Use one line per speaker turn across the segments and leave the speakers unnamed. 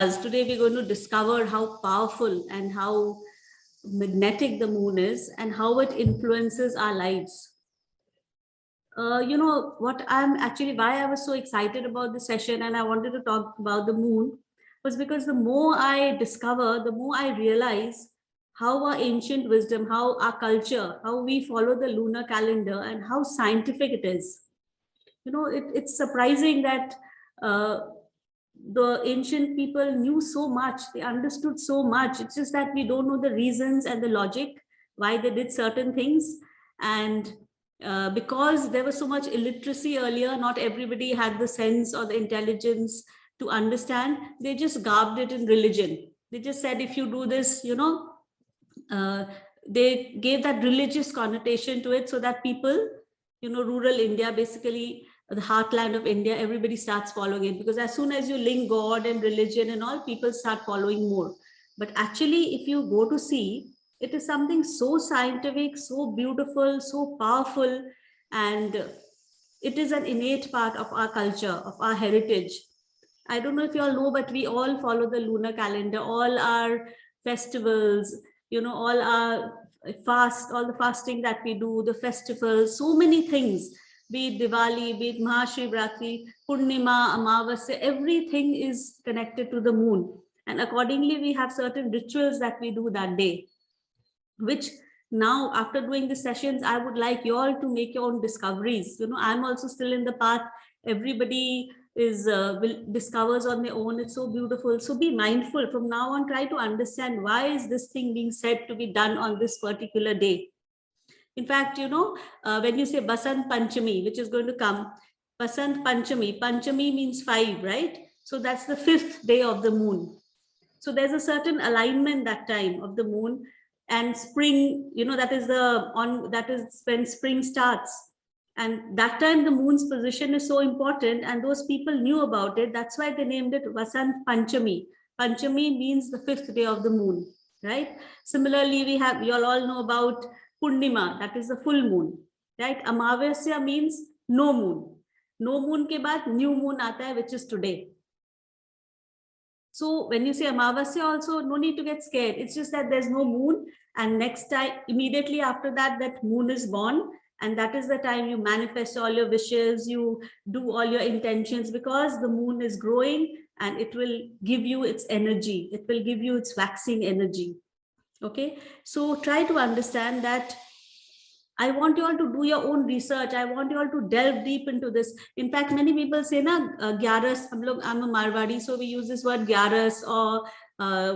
Today we're going to discover how powerful and how magnetic the moon is and how it influences our lives. What I'm actually, why I was so excited about this session and I wanted to talk about the moon was because the more I discover, the more I realize how our ancient wisdom, how our culture, how we follow the lunar calendar and how scientific it is. It's surprising that uh, the ancient people knew so much, they understood so much. It's just that we don't know the reasons and the logic why they did certain things. And because there was so much illiteracy earlier, not everybody had the sense or the intelligence to understand. They just garbed it in religion. They just said, if you do this, uh, they gave that religious connotation to it so that people, rural India, basically the heartland of India, everybody starts following it, because as soon as you link God and religion and all, people start following more. But actually, if you go to see, it is something so scientific, so beautiful, so powerful, and it is an innate part of our culture, of our heritage. I don't know if you all know, but we all follow the lunar calendar, all our festivals, all our all the fasting that we do, the festivals, so many things, be it Diwali, be it Mahashivratri, Purnima, Amavasya, everything is connected to the moon. And accordingly, we have certain rituals that we do that day, which now, after doing the sessions, I would like you all to make your own discoveries. I'm also still in the path. Everybody is will discovers on their own. It's so beautiful. So be mindful from now on. Try to understand, why is this thing being said to be done on this particular day. In fact, when you say Basant Panchami, which is going to come, Basant Panchami means 5, right? So that's the 5th day of the moon. So there's a certain alignment that time of the moon. And spring, that is when spring starts. And that time the moon's position is so important, and those people knew about it. That's why they named it Vasant Panchami. Panchami means the 5th day of the moon, right? Similarly, you all know about Purnima, that is the full moon, right? Amavasya means no moon. No moon ke baad new moon aata hai, which is today. So when you say Amavasya also, no need to get scared. It's just that there's no moon, and next time, immediately after that, that moon is born. And that is the time you manifest all your wishes, you do all your intentions, because the moon is growing and it will give you its energy. It will give you its waxing energy. Okay. So try to understand that. I want you all to do your own research. I want you all to delve deep into this. In fact, many people say, Gyaras, I'm a Marwadi, so we use this word Gyaras, or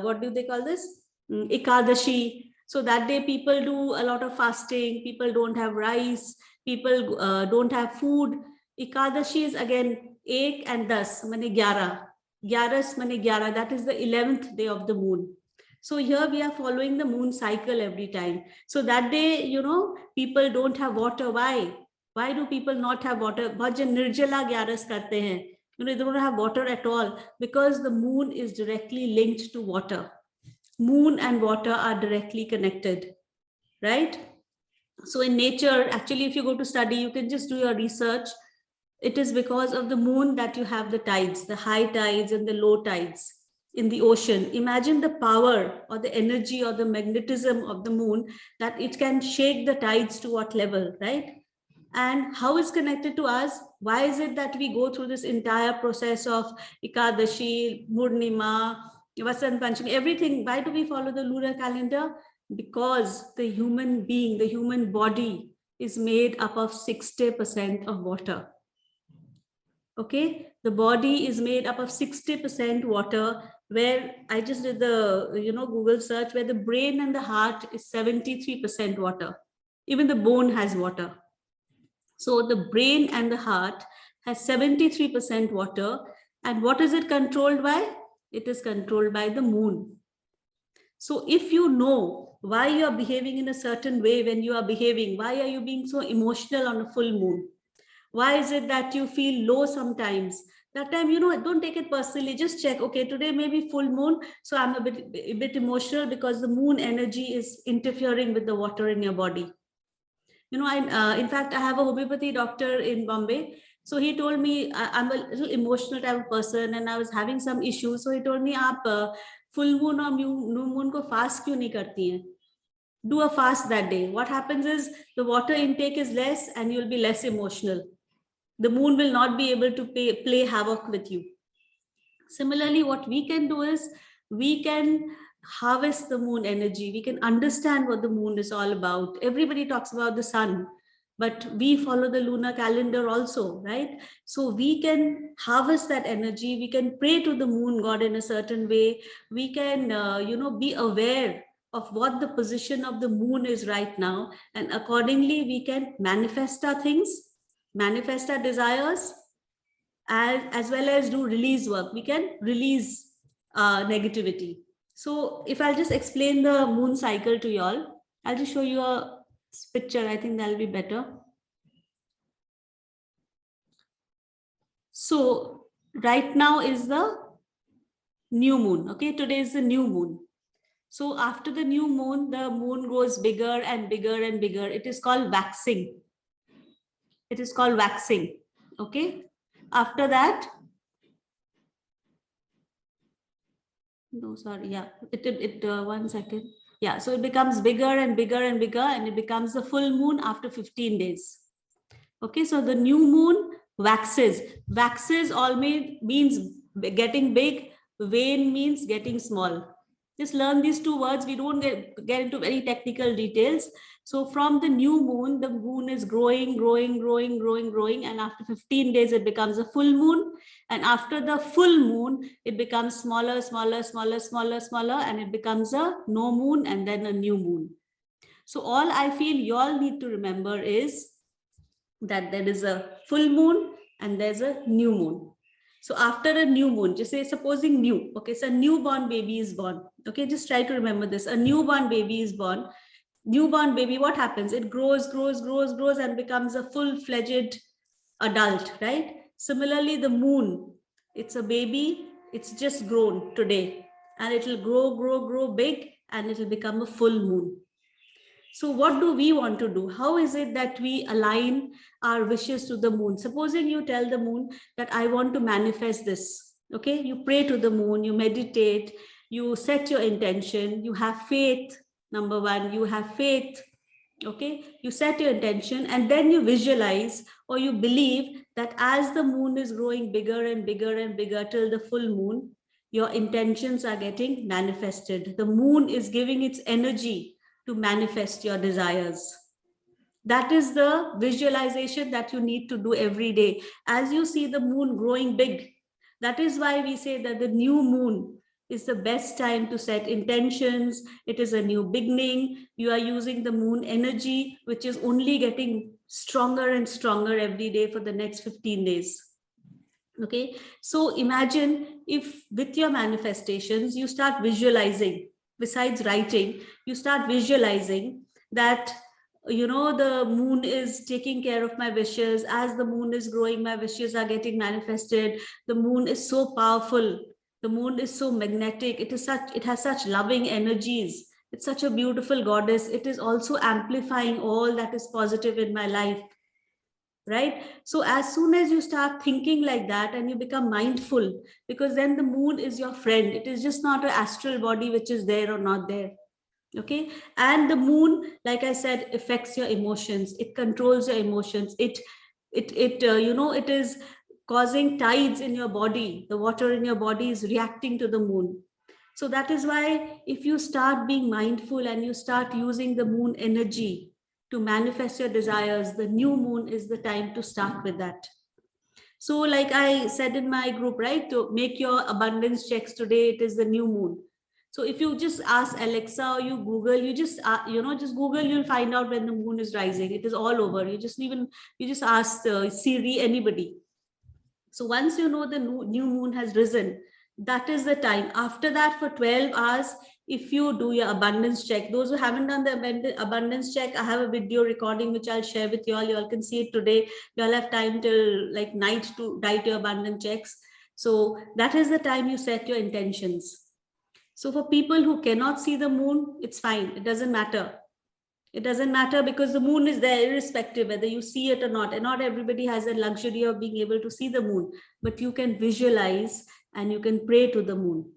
what do they call this? Ikadashi. So that day people do a lot of fasting. People don't have rice. People don't have food. Ikadashi is again 1 and 10, mane 11. Gyaras mane 11. That is the 11th day of the moon. So here we are following the moon cycle every time. So that day, people don't have water. Why? Why do people not have water? Bhajan nirjala gyaras karte hain. They don't have water at all, because the moon is directly linked to water. Moon and water are directly connected, right? So in nature, actually, if you go to study, you can just do your research. It is because of the moon that you have the tides, the high tides and the low tides in the ocean. Imagine the power or the energy or the magnetism of the moon, that it can shake the tides to what level, right? And how it's connected to us. Why is it that we go through this entire process of Ikadashi, Purnima, Vasant Panchami, everything? Why do we follow the lunar calendar? Because the human being, the human body is made up of 60% of water. Okay, the body is made up of 60% water, where I just did the Google search, where the brain and the heart is 73% water. Even the bone has water. So the brain and the heart has 73% water. And what is it controlled by? It is controlled by the moon. So if you know why you are behaving in a certain way when you are behaving, why are you being so emotional on a full moon? Why is it that you feel low sometimes? That time, don't take it personally. Just check, okay, today may be full moon, so I'm a bit emotional because the moon energy is interfering with the water in your body. In fact, I have a homeopathy doctor in Bombay. So he told me, I'm a little emotional type of person and I was having some issues. So he told me, आप full moon or new moon को fast क्यों नहीं करती हैं? Do a fast that day. What happens is the water intake is less and you'll be less emotional. The moon will not be able to play havoc with you. Similarly, what we can do is we can harvest the moon energy. We can understand what the moon is all about. Everybody talks about the sun, but we follow the lunar calendar also, right? So we can harvest that energy. We can pray to the moon god in a certain way. We can, be aware of what the position of the moon is right now. And accordingly, we can manifest our things, manifest our desires, as well as do release work. We can release negativity. So if I'll just explain the moon cycle to y'all, I'll just show you a picture. I think that'll be better. So right now is the new moon. Okay, today is the new moon. So after the new moon, the moon grows bigger and bigger and bigger. It is called waxing. It is called waxing. Okay. After that, no, sorry. Yeah, it 1 second. Yeah, so it becomes bigger and bigger and bigger, and it becomes the full moon after 15 days. Okay, so the new moon waxes. Waxes all means getting big. Wane means getting small. Just learn these two words. We don't get into very technical details. So from the new moon, the moon is growing, growing, growing, growing, growing. And after 15 days, it becomes a full moon. And after the full moon, it becomes smaller, smaller, smaller, smaller, smaller. And it becomes a no moon and then a new moon. So all I feel you all need to remember is that there is a full moon and there's a new moon. So after a new moon, just say supposing new, okay, so a newborn baby is born. Okay, just try to remember this. A newborn baby is born. Newborn baby, what happens? It grows, grows, grows, grows and becomes a full-fledged adult, right? Similarly, the moon, it's a baby, it's just grown today and it will grow, grow, grow big and it will become a full moon. So what do we want to do? How is it that we align our wishes to the moon? Supposing you tell the moon that I want to manifest this. Okay, you pray to the moon, you meditate, you set your intention, you have faith. Number one, you have faith. Okay, you set your intention and then you visualize or you believe that as the moon is growing bigger and bigger and bigger till the full moon, your intentions are getting manifested. The moon is giving its energy to manifest your desires. That is the visualization that you need to do every day. As you see the moon growing big, that is why we say that the new moon is the best time to set intentions. It is a new beginning. You are using the moon energy, which is only getting stronger and stronger every day for the next 15 days. Okay, so imagine if with your manifestations, you start visualizing. Besides writing, you start visualizing that the moon is taking care of my wishes. As the moon is growing, my wishes are getting manifested. The moon is so powerful. The moon is so magnetic. It has such loving energies. It's such a beautiful goddess. It is also amplifying all that is positive in my life. Right? So as soon as you start thinking like that and you become mindful, because then the moon is your friend. It is just not an astral body which is there or not there. Okay, and the moon, like I said, affects your emotions. It controls your emotions. It is causing tides in your body. The water in your body is reacting to the moon. So that is why if you start being mindful and you start using the moon energy to manifest your desires, the new moon is the time to start with that. So like I said in my group, right, to make your abundance checks today, it is the new moon. So if you just ask Alexa or you Google, you just, just Google, you'll find out when the moon is rising. It is all over. You just ask Siri, anybody. So once you know the new moon has risen, that is the time. After that, for 12 hours, if you do your abundance check, those who haven't done the abundance check, I have a video recording which I'll share with you all. You all can see it today. You all have time till like night to write your abundance checks. So that is the time you set your intentions. So for people who cannot see the moon, it's fine. It doesn't matter. It doesn't matter, because the moon is there irrespective whether you see it or not. And not everybody has the luxury of being able to see the moon, but you can visualize and you can pray to the moon.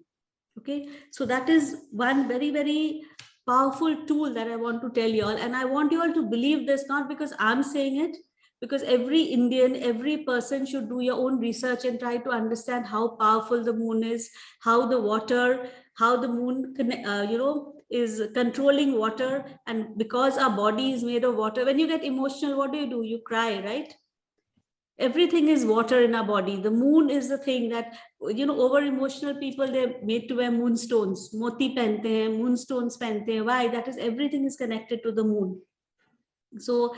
Okay, so that is one very, very powerful tool that I want to tell you all. And I want you all to believe this, not because I'm saying it, because every Indian, every person should do your own research and try to understand how powerful the moon is, how the water, how the moon, is controlling water. And because our body is made of water, when you get emotional, what do? You cry, right? Everything is water in our body. The moon is the thing that, over emotional people, they're made to wear moonstones. Moti pehante hain, moonstones pehante hain. Why? That is, everything is connected to the moon. So,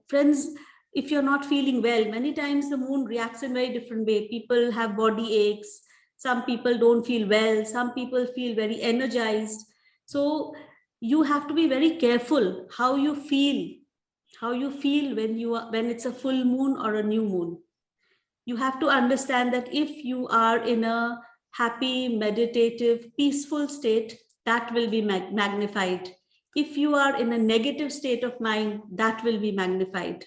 friends, if you're not feeling well, many times the moon reacts in very different way. People have body aches. Some people don't feel well. Some people feel very energized. So you have to be very careful how you feel when it's a full moon or a new moon. You have to understand that if you are in a happy, meditative, peaceful state, that will be magnified. If you are in a negative state of mind, that will be magnified.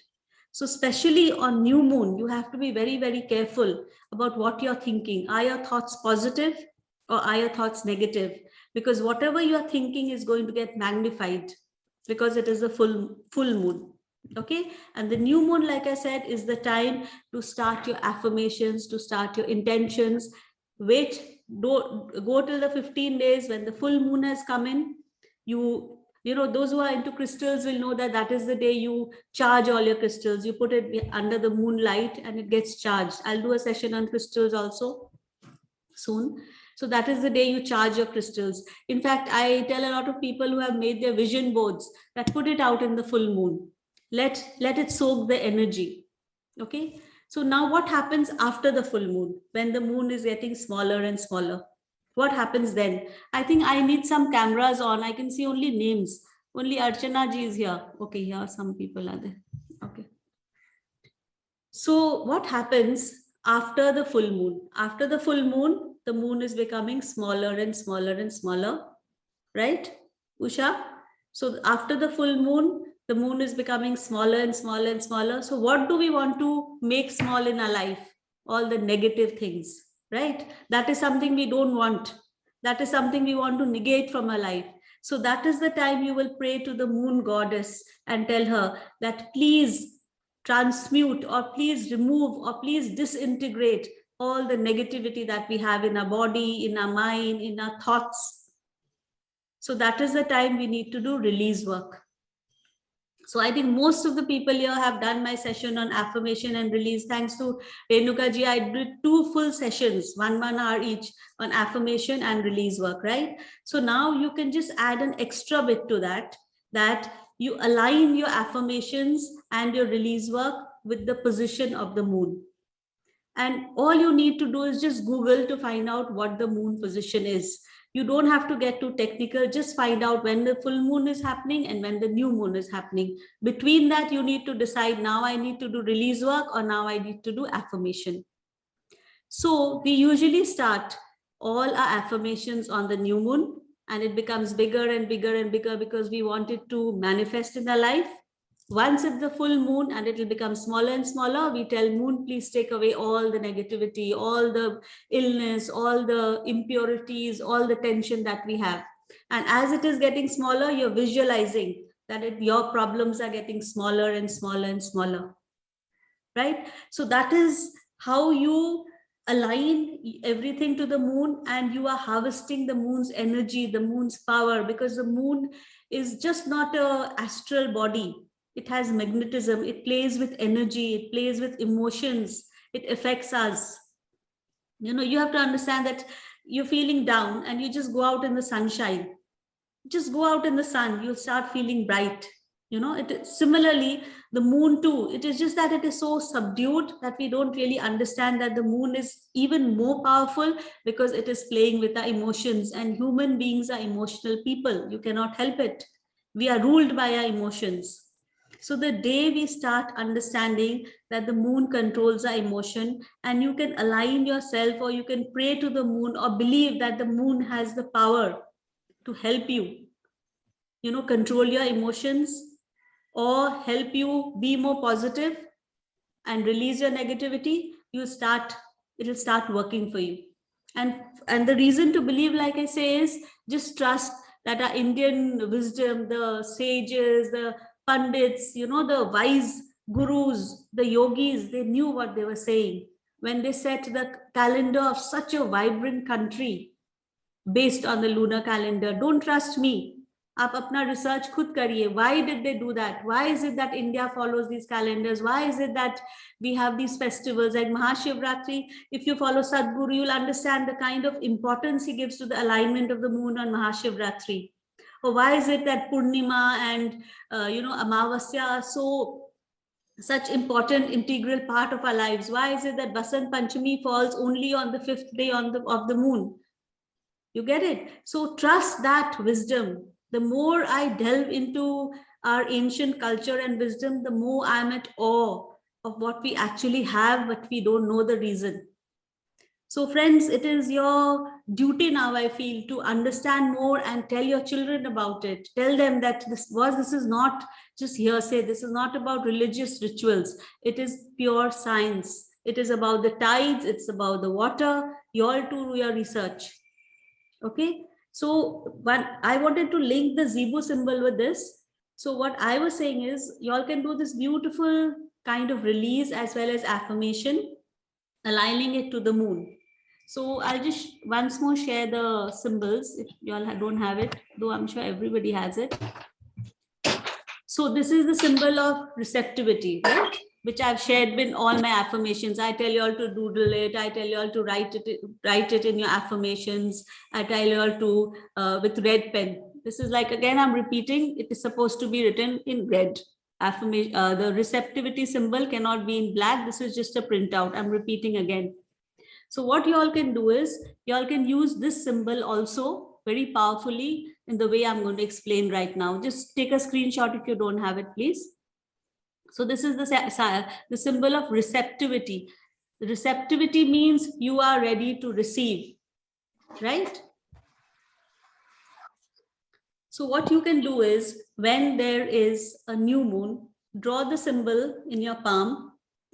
So especially on new moon, you have to be very, very careful about what you're thinking. Are your thoughts positive or are your thoughts negative? Because whatever you're thinking is going to get magnified, because it is a full moon. Okay, and the new moon, like I said, is the time to start your affirmations, to start your intentions. Don't go till the 15 days when the full moon has come in. Those who are into crystals will know that that is the day you charge all your crystals. You put it under the moonlight and it gets charged. I'll do a session on crystals also soon. So that is the day you charge your crystals. In fact, I tell a lot of people who have made their vision boards that put it out in the full moon. Let it soak the energy. Okay. So now what happens after the full moon, when the moon is getting smaller and smaller? What happens then? I think I need some cameras on. I can see only names. Only Archana ji is here. Okay, here some people are there. Okay. So what happens after the full moon? After the full moon, the moon is becoming smaller and smaller and smaller, right, Usha? So after the full moon, the moon is becoming smaller and smaller and smaller. So what do we want to make small in our life? All the negative things, right? That is something we don't want. That is something we want to negate from our life. So that is the time you will pray to the moon goddess and tell her that please transmute, or please remove, or please disintegrate all the negativity that we have in our body, in our mind, in our thoughts. So that is the time we need to do release work. So I think most of the people here have done my session on affirmation and release. Thanks to Renuka ji, I did 2 full sessions, 1 hour each, on affirmation and release work, right? So now you can just add an extra bit to that you align your affirmations and your release work with the position of the moon. And all you need to do is just Google to find out what the moon position is. You don't have to get too technical. Just find out when the full moon is happening and when the new moon is happening. Between that, you need to decide, now I need to do release work or now I need to do affirmation. So we usually start all our affirmations on the new moon, and it becomes bigger and bigger and bigger because we want it to manifest in our life. Once it's the full moon and it will become smaller and smaller, we tell moon, please take away all the negativity, all the illness, all the impurities, all the tension that we have. And as it is getting smaller, you're visualizing that your problems are getting smaller and smaller and smaller, right? So that is how you align everything to the moon, and you are harvesting the moon's energy, the moon's power, because the moon is just not an astral body. It has magnetism. It plays with energy. It plays with emotions. It affects us. You have to understand that you're feeling down and you just go out in the sunshine. Just go out in the sun. You'll start feeling bright. Similarly, the moon too. It is just that it is so subdued that we don't really understand that the moon is even more powerful because it is playing with our emotions, and human beings are emotional people. You cannot help it. We are ruled by our emotions. So the day we start understanding that the moon controls our emotion, and you can align yourself, or you can pray to the moon, or believe that the moon has the power to help you, control your emotions or help you be more positive and release your negativity, it'll start working for you. And the reason to believe, like I say, is just trust that our Indian wisdom, the sages, the pundits, the wise gurus, the yogis, they knew what they were saying when they set the calendar of such a vibrant country based on the lunar calendar. Don't trust me. आप अपना research खुद करिए. Why did they do that? Why is it that India follows these calendars? Why is it that we have these festivals like Mahashivratri? If you follow Sadhguru, you'll understand the kind of importance he gives to the alignment of the moon on Mahashivratri. Or why is it that Purnima and Amavasya are such important integral part of our lives? Why is it that Basant Panchami falls only on the 5th day of the moon? You get it? So trust that wisdom. The more I delve into our ancient culture and wisdom, the more I'm at awe of what we actually have, but we don't know the reason. So friends, it is your duty now, I feel, to understand more and tell your children about it. Tell them that this is not just hearsay. This is not about religious rituals. It is pure science. It is about the tides. It's about the water. You all do your research. Okay, so I wanted to link the Zebu symbol with this. So what I was saying is, you all can do this beautiful kind of release as well as affirmation, aligning it to the moon. So I'll just once more share the symbols if you all don't have it, though I'm sure everybody has it. So this is the symbol of receptivity, right? Which I've shared in all my affirmations. I tell you all to doodle it. I tell you all to write it in your affirmations. I tell you all to with red pen. This is like, again, I'm repeating, it is supposed to be written in red. Affirmation, the receptivity symbol cannot be in black. This is just a printout. I'm repeating again. So what you all can do is, you all can use this symbol also very powerfully in the way I'm going to explain right now. Just take a screenshot if you don't have it, please. So this is the symbol of receptivity. Receptivity means you are ready to receive, right? So what you can do is, when there is a new moon, draw the symbol in your palm.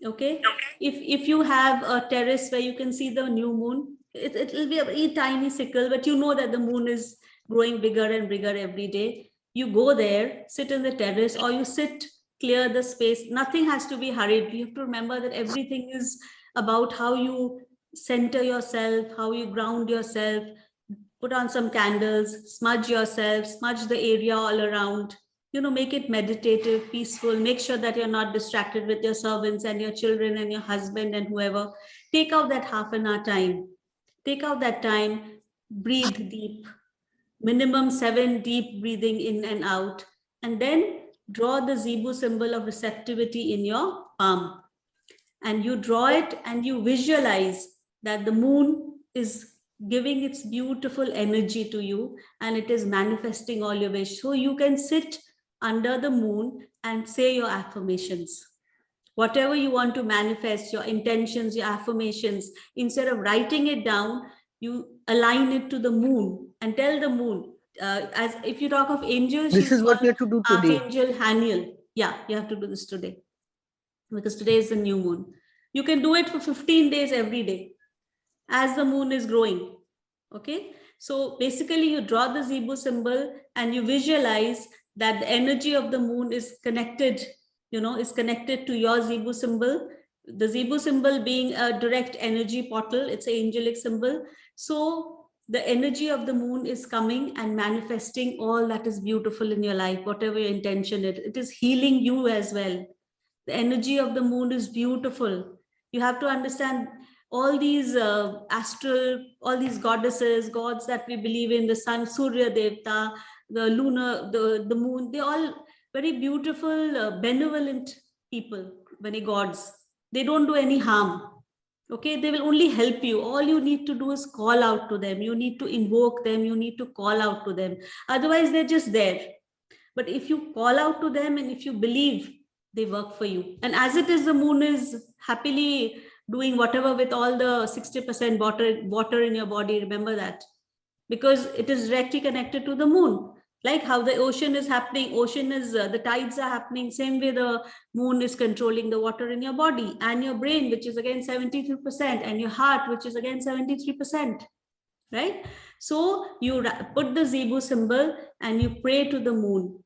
Okay. If you have a terrace where you can see the new moon, it will be a very tiny sickle, but you know that the moon is growing bigger and bigger every day. You go there, sit in the terrace, or you sit, clear the space. Nothing has to be hurried. You have to remember that everything is about how you center yourself, how you ground yourself. Put on some candles, smudge yourself, smudge the area all around. Make it meditative, peaceful. Make sure that you're not distracted with your servants and your children and your husband and whoever. Take out that half an hour time. Take out that time, breathe deep. Minimum 7 deep breathing in and out. And then draw the Zebu symbol of receptivity in your palm. And you draw it and you visualize that the moon is giving its beautiful energy to you and it is manifesting all your wish. So you can sit under the moon and say your affirmations. Whatever you want to manifest, your intentions, your affirmations, instead of writing it down, you align it to the moon and tell the moon. As if you talk of angels,
this is what we have to do today.
Archangel Haniel. Yeah, you have to do this today because today is the new moon. You can do it for 15 days every day as the moon is growing. Okay, so basically you draw the Zebu symbol and you visualize that the energy of the moon is connected, is connected to your Zebu symbol. The Zebu symbol being a direct energy portal, it's an angelic symbol. So the energy of the moon is coming and manifesting all that is beautiful in your life, whatever your intention is. It is healing you as well. The energy of the moon is beautiful. You have to understand all these all these goddesses, gods that we believe in, the sun, Surya Devta, the lunar, the moon, they're all very beautiful, benevolent people, many gods. They don't do any harm. Okay, they will only help you. All you need to do is call out to them. You need to invoke them. You need to call out to them. Otherwise, they're just there. But if you call out to them and if you believe, they work for you. And as it is, the moon is happily doing whatever with all the 60% water in your body. Remember that, because it is directly connected to the moon. Like how the ocean is happening, the tides are happening, same way the moon is controlling the water in your body and your brain, which is again 73%, and your heart, which is again 73%, right? So you put the Zebu symbol and you pray to the moon.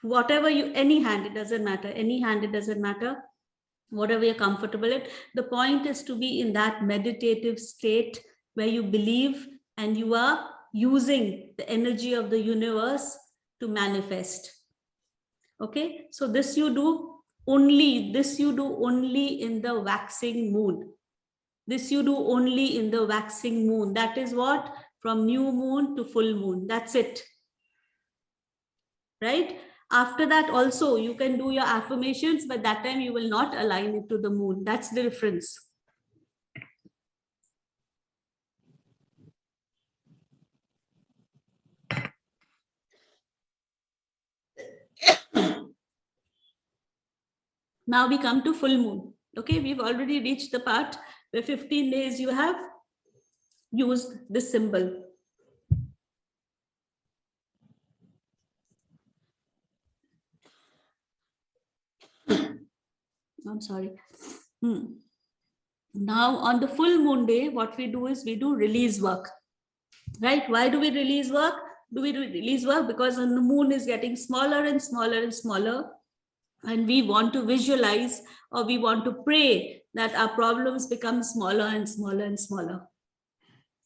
Whatever any hand, it doesn't matter. Any hand, it doesn't matter. Whatever you're comfortable in. The point is to be in that meditative state where you believe and you are using the energy of the universe to manifest. Okay, so this you do only in the waxing moon. This you do only in the waxing moon. That is what? From new moon to full moon. That's it. Right? After that also, you can do your affirmations, but that time you will not align it to the moon. That's the difference. Now we come to full moon. Okay, we've already reached the part where 15 days you have used this symbol. I'm sorry. Now on the full moon day, what we do is we do release work. Right? Why do we release work? Do we release work? Because the moon is getting smaller and smaller and smaller. And we want to visualize, or we want to pray that our problems become smaller and smaller and smaller.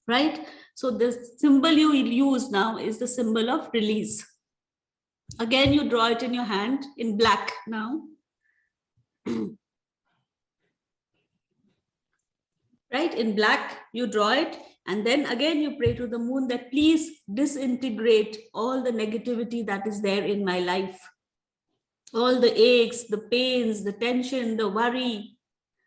Right? So the symbol you use now is the symbol of release. Again, you draw it in your hand in black now. Right? In black, you draw it. And then again, you pray to the moon that please disintegrate all the negativity that is there in my life. All the aches, the pains, the tension, the worry,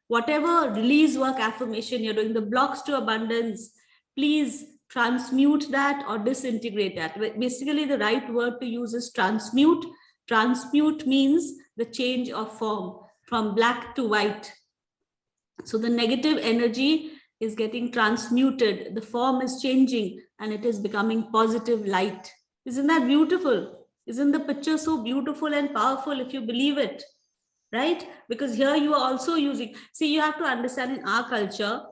whatever release work affirmation you're doing, the blocks to abundance, please transmute that or disintegrate that. Basically, the right word to use is transmute. Transmute means the change of form from black to white. So the negative energy is getting transmuted. The form is changing and it is becoming positive light. Isn't that beautiful? Isn't the picture so beautiful and powerful if you believe it? Right? Because here you are also using, see, you have to understand in our culture,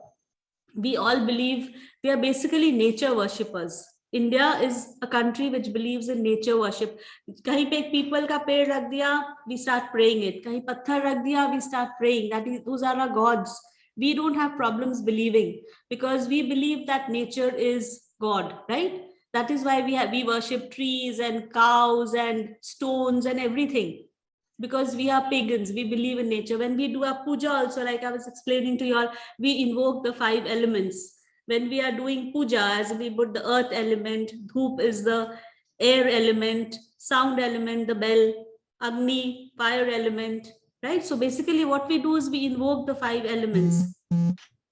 we all believe we are basically nature worshippers. India is a country which believes in nature worship. Kahin pe ek people ka ped rakh diya, we start praying it. Kahin patthar rakh diya, we start praying. Those are our gods. We don't have problems believing because we believe that nature is God, right? That is why we worship trees and cows and stones and everything. Because we are pagans, we believe in nature. When we do our puja also, like I was explaining to you all, we invoke the 5 elements. When we are doing puja, as we put the earth element, dhoop is the air element, sound element, the bell, agni, fire element, right? So basically what we do is we invoke the 5 elements.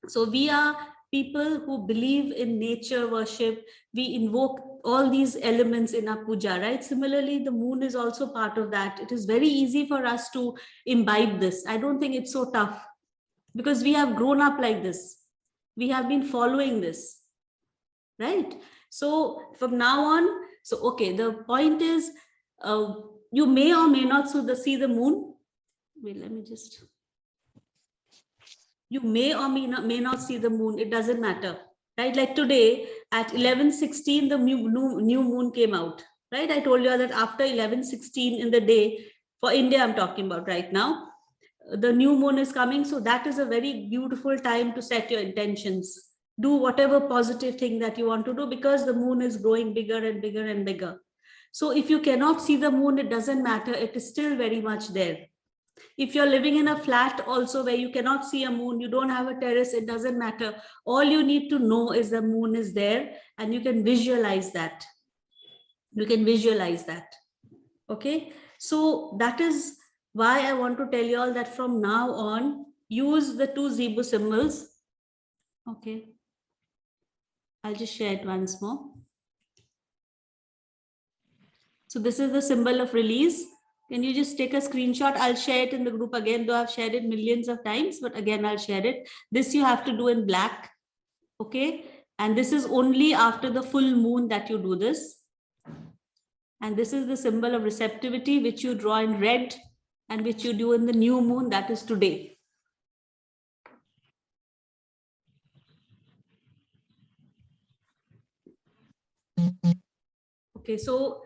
So we are people who believe in nature worship. We invoke all these elements in our puja, right? Similarly, the moon is also part of that. It is very easy for us to imbibe this. I don't think it's so tough because we have grown up like this. We have been following this, right? So from now on, so okay, the point is you may or may not see the moon. Wait, let me just... You may or may not see the moon. It doesn't matter, right? Like today at 11:16, the new moon came out, right? I told you that after 11:16 in the day, for India, I'm talking about right now, the new moon is coming. So that is a very beautiful time to set your intentions. Do whatever positive thing that you want to do because the moon is growing bigger and bigger and bigger. So if you cannot see the moon, it doesn't matter. It is still very much there. If you're living in a flat also where you cannot see a moon, you don't have a terrace, it doesn't matter. All you need to know is the moon is there and you can visualize that. You can visualize that. Okay. So that is why I want to tell you all that from now on, use the 2 Zebu symbols. Okay. I'll just share it once more. So this is the symbol of release. Can you just take a screenshot? I'll share it in the group again, though I've shared it millions of times, but again, I'll share it. This you have to do in black. Okay. And this is only after the full moon that you do this. And this is the symbol of receptivity, which you draw in red and which you do in the new moon, that is today. Okay, so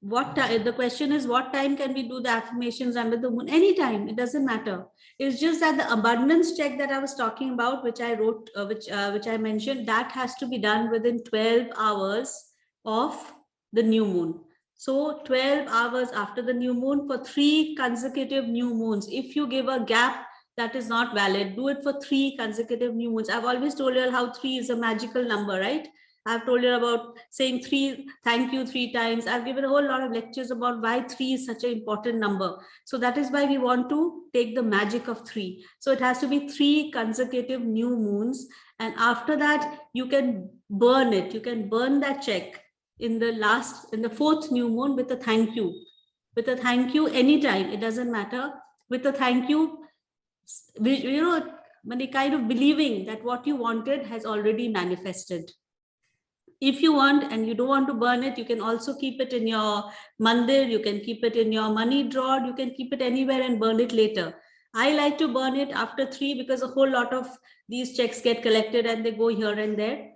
what time? The question is, what time can we do the affirmations under the moon? Anytime, it doesn't matter. It's just that the abundance check that I was talking about, which I wrote, which I mentioned, that has to be done within 12 hours of the new moon. So 12 hours after the new moon for 3 consecutive new moons. If you give a gap, that is not valid. Do it for 3 consecutive new moons. I've always told you how 3 is a magical number, right? I've told you about saying 3, thank you 3 times. I've given a whole lot of lectures about why 3 is such an important number. So that is why we want to take the magic of 3. So it has to be 3 consecutive new moons. And after that, you can burn it. You can burn that check in the 4th new moon with a thank you. With a thank you anytime, it doesn't matter. With a thank you, kind of believing that what you wanted has already manifested. If you want and you don't want to burn it, you can also keep it in your mandir, you can keep it in your money drawer, you can keep it anywhere and burn it later. I like to burn it after 3 because a whole lot of these checks get collected and they go here and there.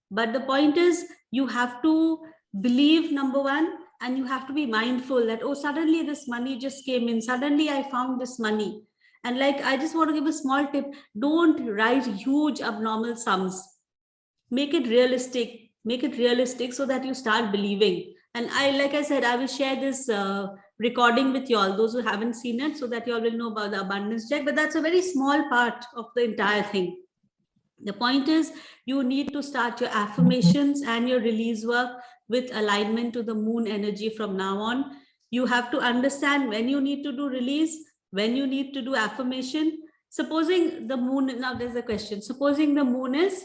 But the point is, you have to believe, number one, and you have to be mindful that, oh, suddenly this money just came in, suddenly I found this money. And like, I just want to give a small tip, don't write huge abnormal sums. Make it realistic so that you start believing. And like I said, I will share this recording with you all, those who haven't seen it, so that you all will know about the abundance check. But that's a very small part of the entire thing. The point is, you need to start your affirmations and your release work with alignment to the moon energy from now on. You have to understand when you need to do release, when you need to do affirmation. Supposing the moon, now there's a question, supposing the moon is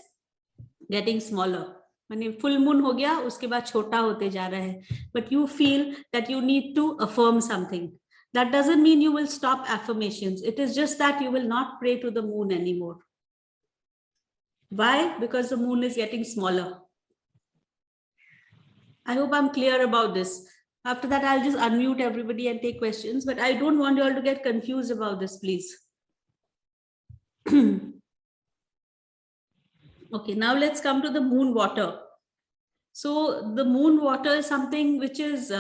getting smaller, माने full moon हो गया, उसके बाद छोटा होते जा रहा है, but you feel that you need to affirm something. That doesn't mean you will stop affirmations. It is just that you will not pray to the moon anymore. Why? Because the moon is getting smaller. I hope I'm clear about this. After that, I'll just unmute everybody and take questions, but I don't want you all to get confused about this, please. Okay, now let's come to the moon water. So the moon water is something which is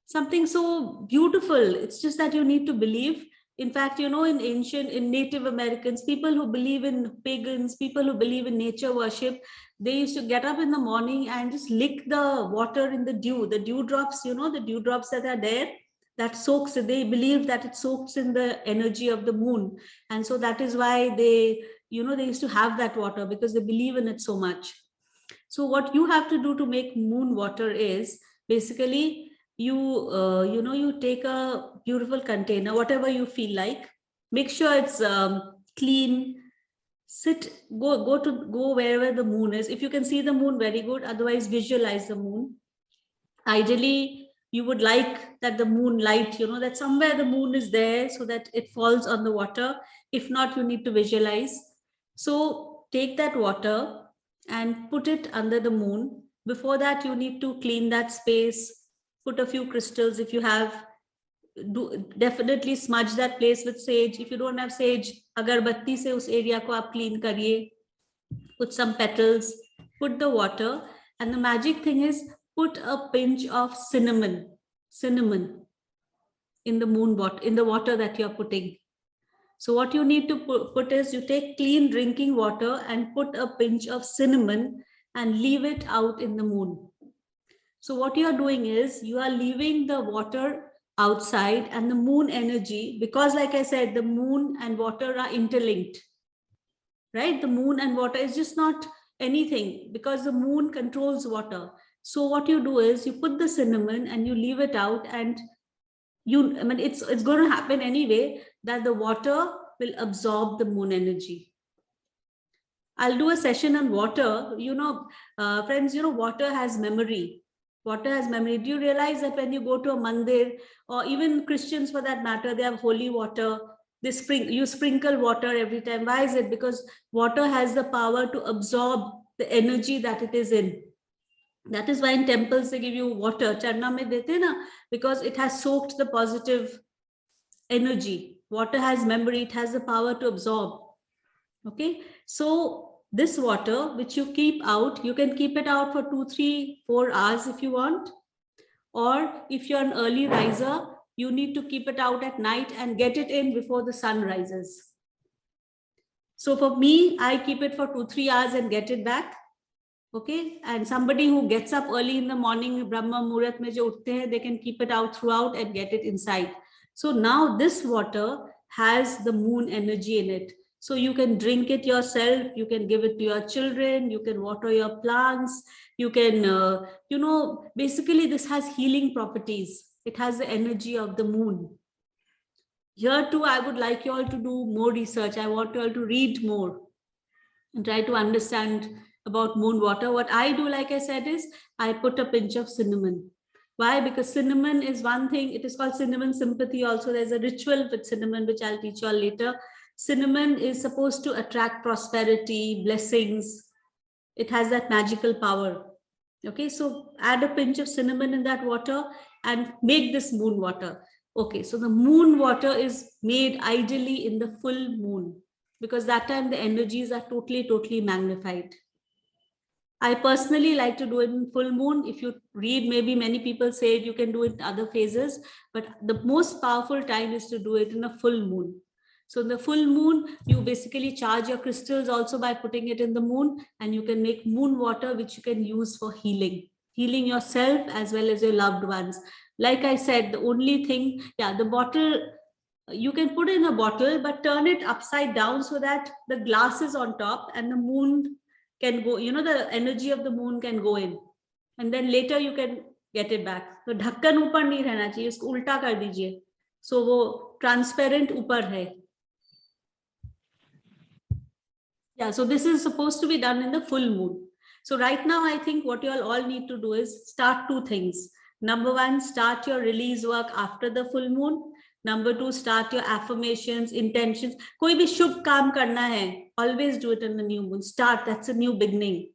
something so beautiful. It's just that you need to believe. In fact, in Native Americans, people who believe in pagans, people who believe in nature worship, they used to get up in the morning and just lick the water in the dew drops, the dew drops that are there, that soaks, they believe that it soaks in the energy of the moon. And so that is why they used to have that water, because they believe in it so much. So what you have to do to make moon water is basically you take a beautiful container, whatever you feel like, make sure it's clean, go wherever the moon is. If you can see the moon, very good. Otherwise, visualize the moon. Ideally, you would like that the moonlight, that somewhere the moon is there so that it falls on the water. If not, you need to visualize. So take that water and put it under the moon. Before that, you need to clean that space, put a few crystals if you have. Definitely smudge that place with sage. If you don't have sage, agarbatti se us area ko aap clean kariye. Put some petals, put the water, and the magic thing is, put a pinch of cinnamon in the water that you're putting. So what you need to put is, you take clean drinking water and put a pinch of cinnamon and leave it out in the moon. So what you are doing is, you are leaving the water outside, and the moon energy, because like I said, the moon and water are interlinked, right? The moon and water is just not anything, because the moon controls water. So what you do is, you put the cinnamon and you leave it out, and it's going to happen anyway, that the water will absorb the moon energy. I'll do a session on water. Friends, water has memory. Water has memory. Do you realize that when you go to a mandir, or even Christians for that matter, they have holy water, you sprinkle water every time. Why is it? Because water has the power to absorb the energy that it is in. That is why in temples they give you water, charna mein dete na, because it has soaked the positive energy. Water has memory, it has the power to absorb. Okay, so this water which you keep out, you can keep it out for 2, 3, 4 hours if you want. Or if you're an early riser, you need to keep it out at night and get it in before the sun rises. So for me, I keep it for 2, 3 hours and get it back. Okay, and somebody who gets up early in the morning, Brahma Muhurat mein jo uthte hai, they can keep it out throughout and get it inside. So now this water has the moon energy in it. So you can drink it yourself, you can give it to your children, you can water your plants, you can, basically this has healing properties. It has the energy of the moon. Here too, I would like you all to do more research. I want you all to read more and try to understand about moon water. What I do, like I said, is I put a pinch of cinnamon. Why? Because cinnamon is one thing. It is called cinnamon sympathy also. There's a ritual with cinnamon, which I'll teach you all later. Cinnamon is supposed to attract prosperity, blessings. It has that magical power. Okay, so add a pinch of cinnamon in that water and make this moon water. Okay, so the moon water is made ideally in the full moon, because that time the energies are totally magnified. I personally like to do it in full moon. If you read, maybe many people say you can do it in other phases, but the most powerful time is to do it in a full moon. So in the full moon, you basically charge your crystals also by putting it in the moon, and you can make moon water, which you can use for healing yourself as well as your loved ones. Like I said, the only thing, the bottle, you can put it in a bottle, but turn it upside down so that the glass is on top and the moon can go, the energy of the moon can go in, and then later you can get it back. So ढक्कन ऊपर नहीं रहना चाहिए, इसको उल्टा कर दीजिए, so वो transparent ऊपर है. Yeah, so this is supposed to be done in the full moon. So right now, I think what you all need to do is start 2 things. Number 1, start your release work after the full moon. Number 2, start your affirmations, intentions. कोई भी शुभ काम करना है, always do it in the new moon. Start, that's a new beginning.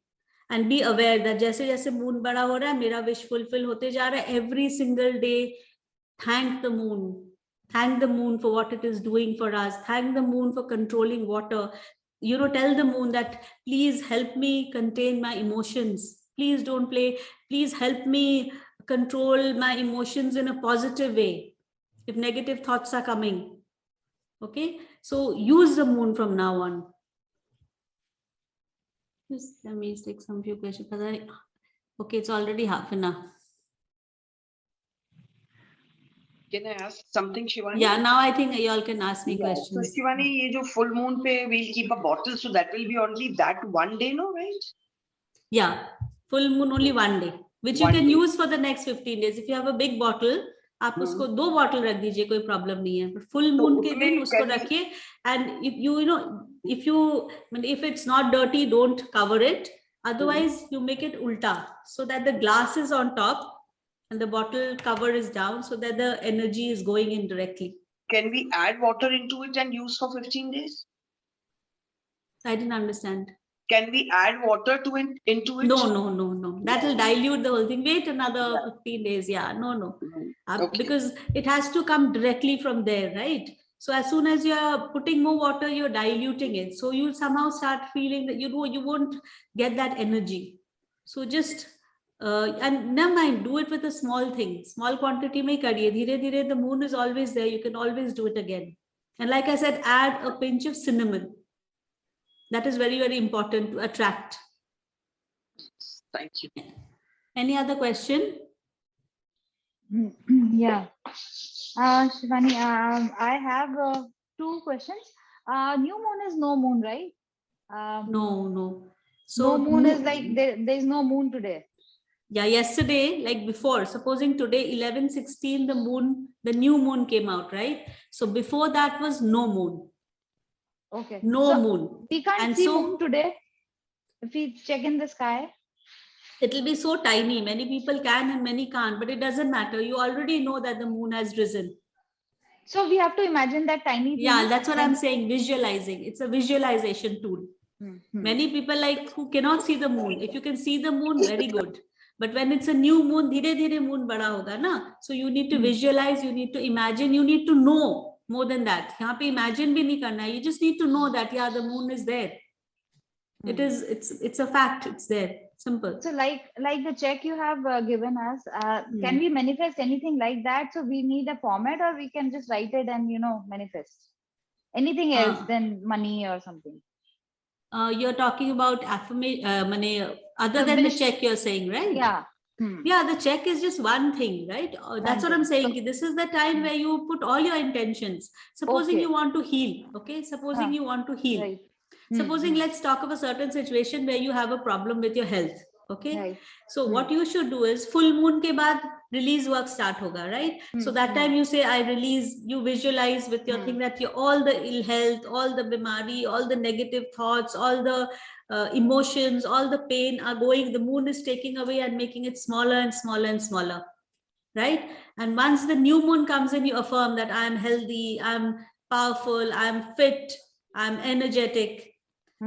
And be aware that जैसे जैसे moon बड़ा हो रहा है, मेरा wish fulfill होते जा रहा है. Every single day, thank the moon. Thank the moon for what it is doing for us. Thank the moon for controlling water. Tell the moon that please help me contain my emotions. Please don't play. Please help me control my emotions in a positive way if negative thoughts are coming. Okay, so use the moon from now on. Just let me take some few questions. Okay, it's already half an hour.
Can I ask something, Shivani?
Yeah, now I think you all can ask me questions.
So Shivani, ye jo full moon pe we'll keep a bottle, so that will be only that one day, no, right?
Yeah, full moon only one day, which you can use for the next 15 days. If you have a big bottle, आप उसको 2 bottle रख दीजिए, कोई problem नहीं है. But full moon के दिन उसको रखिए, and if it's not dirty, don't cover it. Otherwise, you make it ulta, so that the glass is on top and the bottle cover is down, so that the energy is going in directly.
Can we add water into it and use for 15 days?
I didn't understand.
Can we add water into it?
No. That will dilute the whole thing. Wait another 15 days. Yeah, no. Okay. Because it has to come directly from there, right? So as soon as you're putting more water, you're diluting it. So you'll somehow start feeling that you won't get that energy. So just and never mind, do it with a small thing. Small quantity mein kariye. Dhire, the moon is always there. You can always do it again. And like I said, add a pinch of cinnamon. That is very, very important to attract.
Thank you.
Any other question?
Yeah. Shivani, I have 2 questions. New moon is no moon, right?
No.
So no moon is like there is no moon today.
Yeah, yesterday, like before, supposing today 11:16, the new moon came out, right? So before that was no moon.
Okay.
No moon.
We can't see moon today. If we check in the sky,
it will be so tiny. Many people can and many can't, but it doesn't matter. You already know that the moon has risen.
So we have to imagine that tiny thing.
Yeah, that's what I'm saying. Visualizing. It's a visualization tool. Many people who cannot see the moon. If you can see the moon, very good. But when it's a new moon, धीरे धीरे moon बड़ा होगा ना. So you need to visualize, you need to imagine, you need to know more than that. यहाँ पे imagine भी नहीं करना है. You just need to know that yeah, the moon is there. It's a fact. It's there. Simple.
So like the check you have given us, can we manifest anything like that? So we need a format, or we can just write it and manifest anything else than money or something.
You're talking about affirmation, other than the check you're saying, right?
Yeah.
Yeah, the check is just one thing, right? That's what I'm saying. This is the time where you put all your intentions. Supposing you want to heal, okay? Supposing you want to heal.
Right.
Supposing let's talk of a certain situation where you have a problem with your health, okay?
Right.
So what you should do is full moon ke baad release work start hoga, right? So that time you say I release, you visualize with your thing that all the ill health, all the bimari, all the negative thoughts, all the emotions, all the pain are going, the moon is taking away and making it smaller and smaller and smaller, right? And once the new moon comes in, you affirm that I'm healthy, I'm powerful, I'm fit, I'm energetic.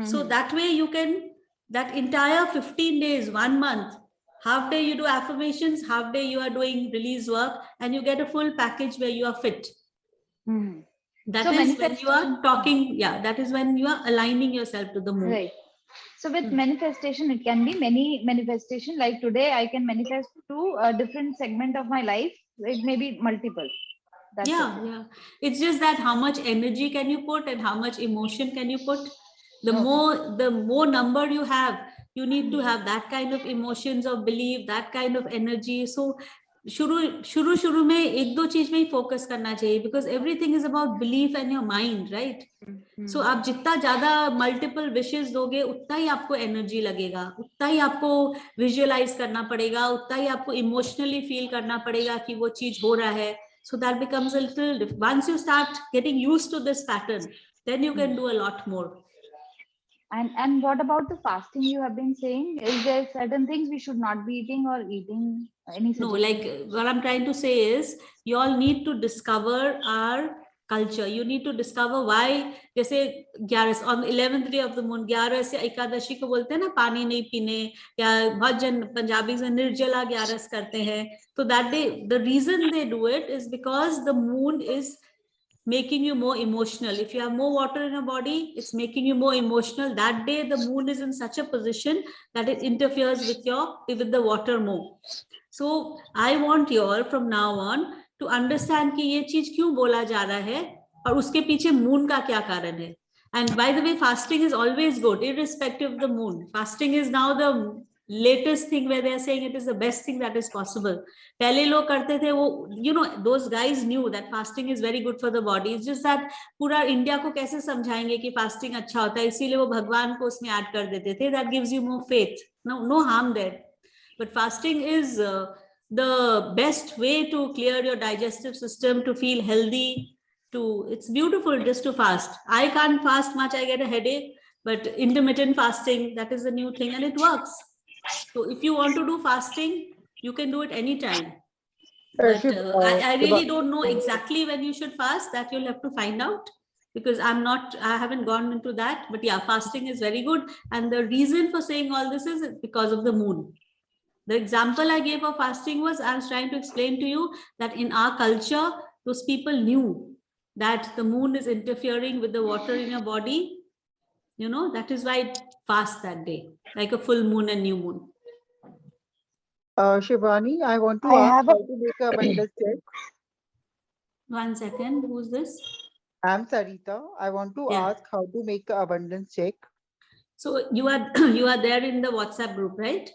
So that way you can, that entire 15 days, 1 month, half day you do affirmations, half day you are doing release work, and you get a full package where you are fit. That
So
is when you are talking, that is when you are aligning yourself to the moon.
Right. So with manifestation, it can be many manifestation. Like today, I can manifest to a different segment of my life. It may be multiple. That's
yeah. It's just that how much energy can you put and how much emotion can you put? The more number you have, you need to have that kind of emotions of belief, that kind of energy. So शुरू में एक दो चीज में ही focus करना चाहिए, because everything is about belief and your mind, right? So आप जितना ज्यादा multiple wishes दोगे, उतना ही आपको energy लगेगा, उतना ही आपको visualize करना पड़ेगा, उतना ही आपको emotionally feel करना पड़ेगा कि वो चीज हो रहा है. So that becomes a little, once you start getting used to this pattern, then you can do a lot more.
And what about the fasting you have been saying? Is there certain things we should not be eating or eating? Any suggestion?
No, like what I'm trying to say is you all need to discover our culture. You need to discover why, जैसे 11 on 11th day of the moon, 11 से एकादशी को बोलते हैं ना, पानी नहीं पीने, या बहुत जन पंजाबी में निर्जला 11 करते हैं. So that day, the reason they do it is because the moon is making you more emotional. If you have more water in your body, it's making you more emotional. That day, the moon is in such a position that it interferes with the water more. So I want you all from now on to understand कि ये चीज क्यों बोला जा रहा है और उसके पीछे moon का क्या कारण है. And by the way, fasting is always good, irrespective of the moon. Fasting is now the latest thing where they are saying it is the best thing that is possible. पहले लोग करते थे वो, those guys knew that fasting is very good for the body. It's just that पूरा India को कैसे समझाएंगे कि fasting अच्छा होता है, इसीलिए वो भगवान को उसमें ऐड कर देते थे. That gives you more faith. No harm there. But fasting is the best way to clear your digestive system, to feel healthy. It's beautiful just to fast. I can't fast much, I get a headache. But intermittent fasting, that is the new thing, and it works. So if you want to do fasting, you can do it anytime. But I really don't know exactly when you should fast. That you'll have to find out, because I haven't gone into that. But yeah, fasting is very good. And the reason for saying all this is because of the moon. The example I gave of fasting was, I was trying to explain to you that in our culture, those people knew that the moon is interfering with the water in your body. That is why it fasts that day, like a full moon and new moon.
Shivani, I want to ask how to make a abundance check.
1 second, who's this?
I'm Sarita. I want to ask how to make a abundance check.
So you are there in the WhatsApp group, right?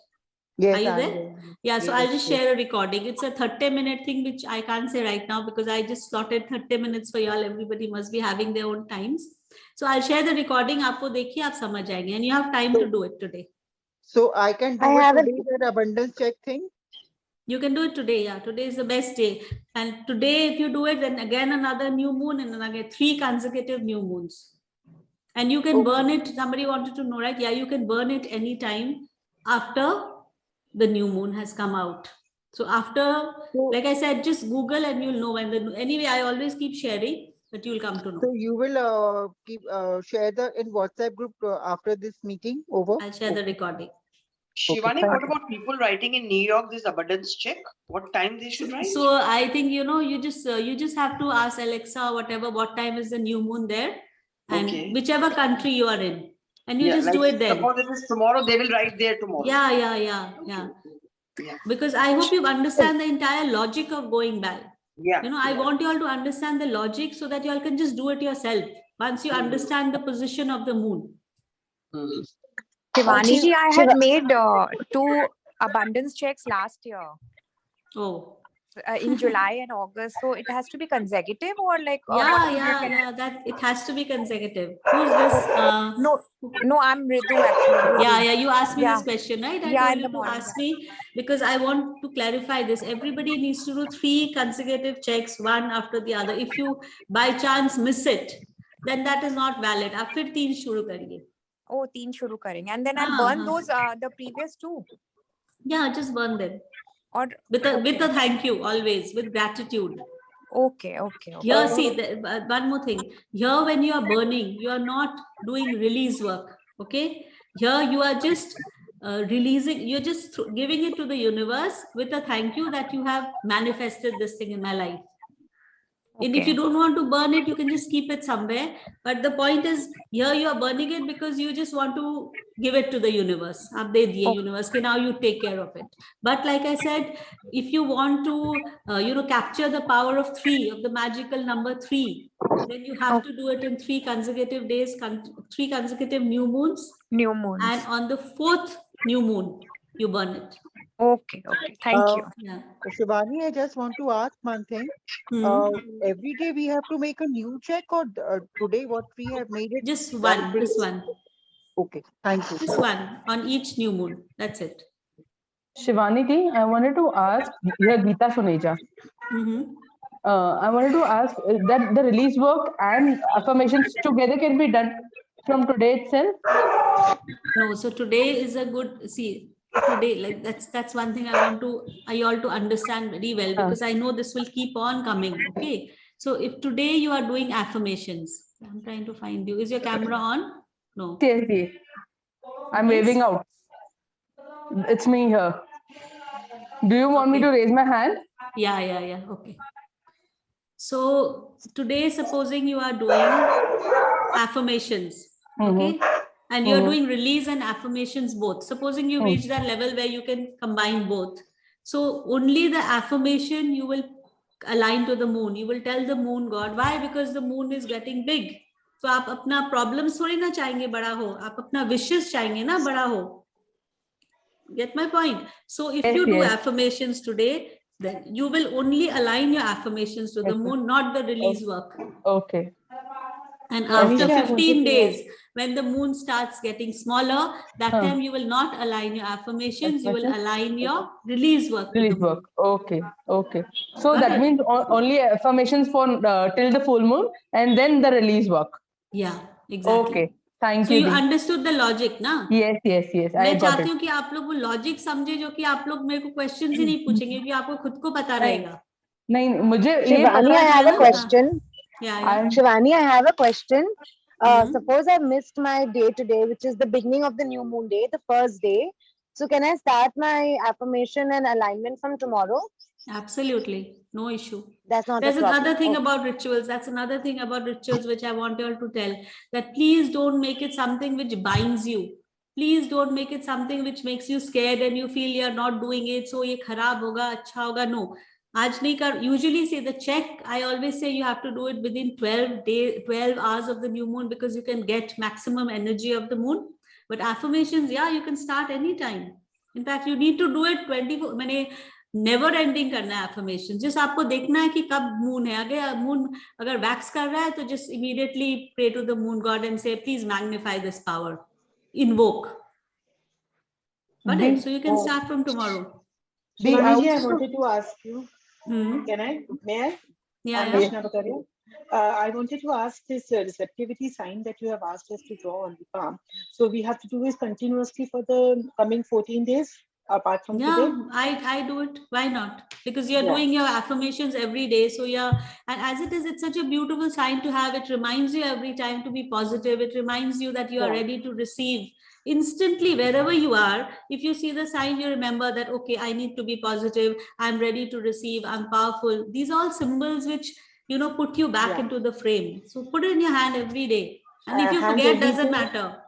Yes,
are you there? Yeah, so I'll just share a recording. It's a 30-minute thing, which I can't say right now because I just slotted 30 minutes for y'all. Everybody must be having their own times. So I'll share the recording. आपको देखिए, आप समझ जाएंगे, and you have time to do it today.
So I can do it today, that abundance check thing?
You can do it today. Yeah, today is the best day. And today, if you do it, then again another new moon and again 3 consecutive new moons. And you can burn it. Somebody wanted to know, right? Yeah, you can burn it anytime after the new moon has come out. So after, like I said, just Google and you'll know when anyway, I always keep sharing, but you'll come to know.
So you will keep share in WhatsApp group after this meeting over?
I'll share the recording.
Shivani,
thank
what
you.
about people writing in New York this abundance check? What time they should write?
So I think, you just have to ask Alexa or whatever, what time is the new moon there, and
Okay.
whichever country you are in, and you just
like
do it then.
suppose it is tomorrow, they will write there tomorrow.
Yeah.
Yeah.
Because I hope you understand the entire logic of going by.
Yeah.
I want you all to understand the logic so that you all can just do it yourself once you understand the position of the moon.
Mhm.
Shivani ji, I had made 2 abundance checks last year
Oh.
in July and August. So it has to be consecutive or like
Yeah, that it has to be consecutive. Who's this?
No, I'm Ritu actually.
Yeah, you asked me
Yeah.
this question, right? I
Yeah,
told
in
you
the
to
morning,
ask me because I want to clarify this. Everybody needs to do 3 consecutive checks, one after the other. If you by chance miss it, then that is not valid. आप फिर 3 शुरू करिए.
Oh, 3 shuru karenge. And then I'll burn those the previous 2.
Yeah, just burn them.
Or
With a thank you, always with gratitude.
Okay.
Here, see, one more thing. Here, when you are burning, you are not doing release work. Okay. Here, you are just releasing. You're just giving it to the universe with a thank you that you have manifested this thing in my life. And if you don't want to burn it, you can just keep it somewhere. But the point is, here you are burning it because you just want to give it to the universe. Aap de diye universe ke, now you take care of it. But like I said, if you want to, capture the power of 3, of the magical number 3, then you have to do it in 3 consecutive days, 3 consecutive new moons.
New moons.
And on the 4th new moon, you burn it.
Okay. Thank you.
Yeah.
Shivani, I just want to ask one thing. Every day we have to make a new check, or today what we have made it?
Just one. This one.
Okay, thank you.
Just one on each new moon. That's it.
Shivani ji, I wanted to ask, here Geeta Suneja. I wanted to ask that the release work and affirmations together can be done from today itself?
No, so today is a good, today, like that's one thing I want you all to understand very well, because I know this will keep on coming. Okay. So if today you are doing affirmations, I'm trying to find you. Is your camera on? No.
Yes. I'm waving out. It's me here. Do you want me to raise my hand?
Yeah. Okay. So today, supposing you are doing affirmations, okay, and you're doing release and affirmations both. Supposing you reach that level where you can combine both. So only the affirmation you will align to the moon. You will tell the moon god. Why? Because the moon is getting big. So आप अपना problems थोड़ी ना चाहेंगे बड़ा हो, आप अपना wishes चाहेंगे ना बड़ा हो. Get my point? So if you do affirmations today, then you will only align your affirmations to the moon, not the release work.
Okay.
And after 15 days, when the moon starts getting smaller, that time you will not align your affirmations, you will align your release work.
Okay. So that means only affirmations for till the full moon and then the release work.
Yeah, exactly.
Okay. Thank
so
you.
So you understood the logic, na?
Yes.
मैं चाहती हूँ कि आप लोग वो logic समझे, जो कि आप लोग मेरे को क्वेश्चंस ही नहीं पूछेंगे, क्योंकि आपको खुद को पता रहेगा.
नहीं, मुझे
Shivani, I have a question.
Yeah.
Shivani, I have a question. Suppose I missed my day today, which is the beginning of the new moon day, the first day. So can I start my affirmation and alignment from tomorrow?
Absolutely. No issue.
That's not
There's
a problem.
another thing about rituals. That's another thing about rituals which I want you all to tell. That please don't make it something which binds you. Please don't make it something which makes you scared and you feel you're not doing it. So ye kharab hoga, acha hoga. No. Usually say the check, I always say you have to do it within 12 hours of the new moon, because you can get maximum energy of the moon. But affirmations, yeah, you can start anytime. In fact, you need to do it 24, never ending करना है affirmations. Just आपको देखना है कि कब moon है. अगर moon अगर wax कर रहा है, तो just immediately pray to the moon god and say, please magnify this power. Invoke. Got it? So you can start from tomorrow.
Shivani, I wanted to ask you. Can I? May I?
Yeah.
I wanted to ask this receptivity sign that you have asked us to draw on the palm. So we have to do this continuously for the coming 14 days, apart from today?
I do it. Why not? Because you're doing your affirmations every day. So and as it is, it's such a beautiful sign to have. It reminds you every time to be positive. It reminds you that you are ready to receive. instantly, wherever you are, if you see the sign, you remember that, okay, I need to be positive, I'm ready to receive, I'm powerful. These are all symbols which, you know, put you back into the frame. So put it in your hand every day. And if you
Hand
forget,
every
doesn't
day.
matter.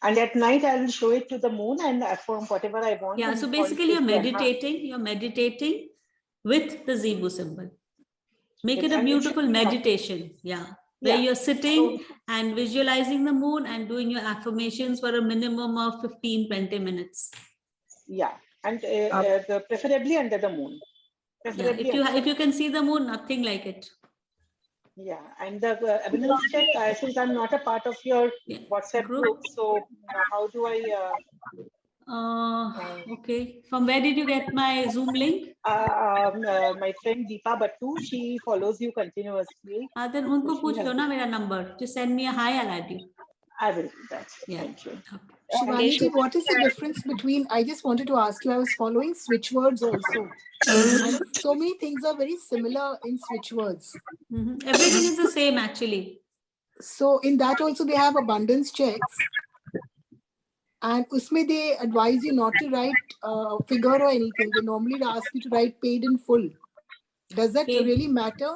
And at night, I will show it to the moon and affirm whatever I want.
Yeah,
and
so
call
basically
it
you're meditating with the Zebu symbol. Make
Yes,
it a
and it should
beautiful
be
meditation. Yeah. Where you're sitting
So,
and visualizing the moon and doing your affirmations for a minimum of 15-20 minutes.
yeah, and preferably under the moon.
Yeah, if you can see the moon, nothing like it.
Yeah, and the abundance check, since I'm not a part of your WhatsApp group, so how do I?
Okay. From where did you get my Zoom link?
My friend Deepa Battu, she follows you continuously.
Then unko पूछ लो ना मेरा number. Just send me a hi, I'll add you.
I will do that.
Yeah.
Thank you.
Shivani ji, what is the difference between, I just wanted to ask you, I was following switch words also. And so many things are very similar in switch words.
Everything is the same actually.
So in that also they have abundance checks. And usme they advise you not to write figure or anything. They normally ask you to write paid in full. Does that really matter?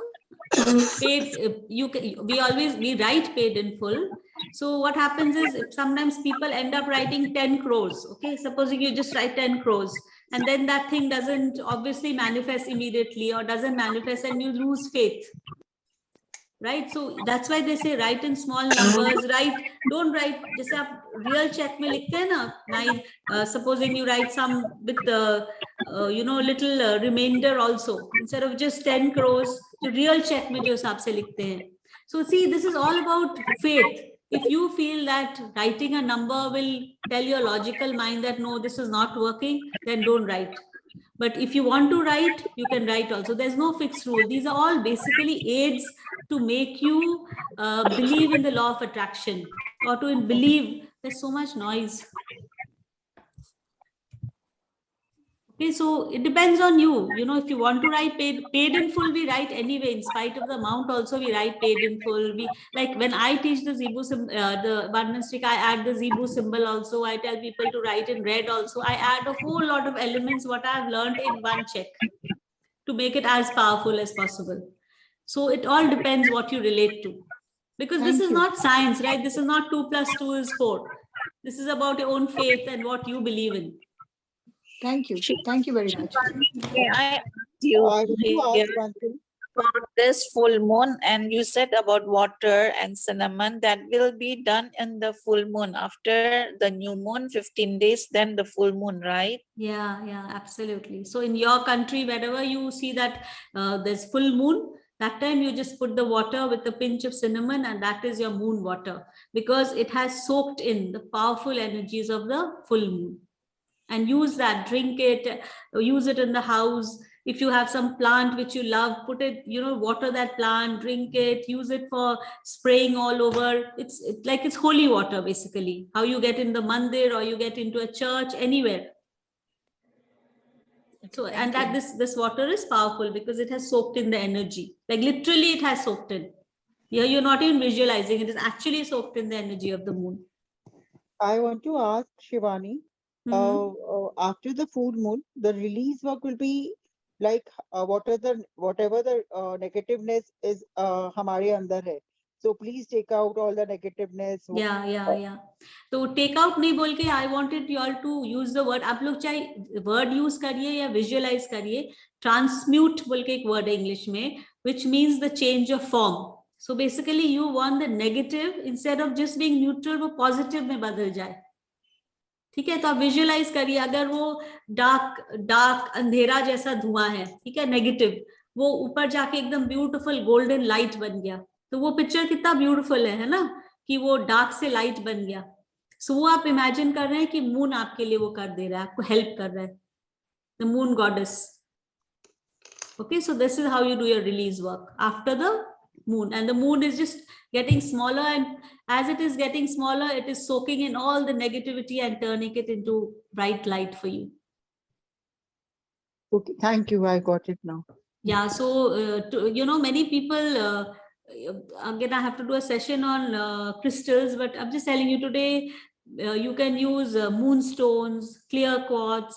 Paid, we write paid in full. So what happens is sometimes people end up writing 10 crores. Okay, supposing you just write 10 crores and then that thing doesn't obviously manifest immediately or doesn't manifest and you lose faith. Right, so that's why they say write in small numbers. Don't write just a real check mein likhte hain na. Supposing you write some with little remainder also instead of just 10 crores. So real check mein jo hisab se likhte hain. So see, this is all about faith. If you feel that writing a number will tell your logical mind that no, this is not working, then don't write. But if you want to write, you can write also. There's no fixed rule. These are all basically aids to make you believe in the law of attraction or to believe. There's so much noise. Okay, so it depends on you. You know, if you want to write paid in full, we write anyway. In spite of the amount, also we write paid in full. We like when I teach the Zebu the abundance trick, I add the Zebu symbol also. I tell people to write in red also. I add a whole lot of elements what I've learned in one check to make it as powerful as possible. So it all depends what you relate to, because this is not science, right? This is not 2 + 2 is 4. This is about your own faith and what you believe in.
Thank you. Thank you very much.
I want to ask one thing. This full moon, and you said about water and cinnamon, that will be done in the full moon after the new moon, 15 days, then the full moon, right?
Yeah, absolutely. So in your country, wherever you see that there's full moon, that time you just put the water with a pinch of cinnamon and that is your moon water, because it has soaked in the powerful energies of the full moon. And use that, drink it, use it in the house. If you have some plant which you love, put it, water that plant, drink it, use it for spraying all over. It's like it's holy water, basically. How you get in the mandir or you get into a church, anywhere. So, and that this water is powerful because it has soaked in the energy. Like literally it has soaked in. Here you're not even visualizing, it is actually soaked in the energy of the moon.
I want to ask Shivani, after the full moon, the release work will be like whatever the negativeness is hamare andar hai. So please take out all the negativeness.
Yeah. So take out nahi bol ke, I wanted you all to use the word. आप लोग चाहे word use करिए या visualize करिए. Transmute बोल के एक word है English में, which means the change of form. So basically you want the negative, instead of just being neutral, वो positive में बदल जाए. ठीक है, तो आप विजुअलाइज करिए, अगर वो डार्क अंधेरा जैसा धुआं है, ठीक है, नेगेटिव, वो ऊपर जाके एकदम ब्यूटीफुल गोल्डन लाइट बन गया, तो वो पिक्चर कितना ब्यूटीफुल है ना, कि वो डार्क से लाइट बन गया. सो वो आप इमेजिन कर रहे हैं कि मून आपके लिए वो कर दे रहा है, आपको हेल्प कर रहा है, the moon goddess. Okay, so this is how you do your release work after the moon, and the moon is just getting smaller, and as it is getting smaller, it is soaking in all the negativity and turning it into bright light for you.
Okay, thank you. I got it now.
Yeah, so many people again, I have to do a session on crystals, but I'm just telling you today, You can use moonstones, clear quartz.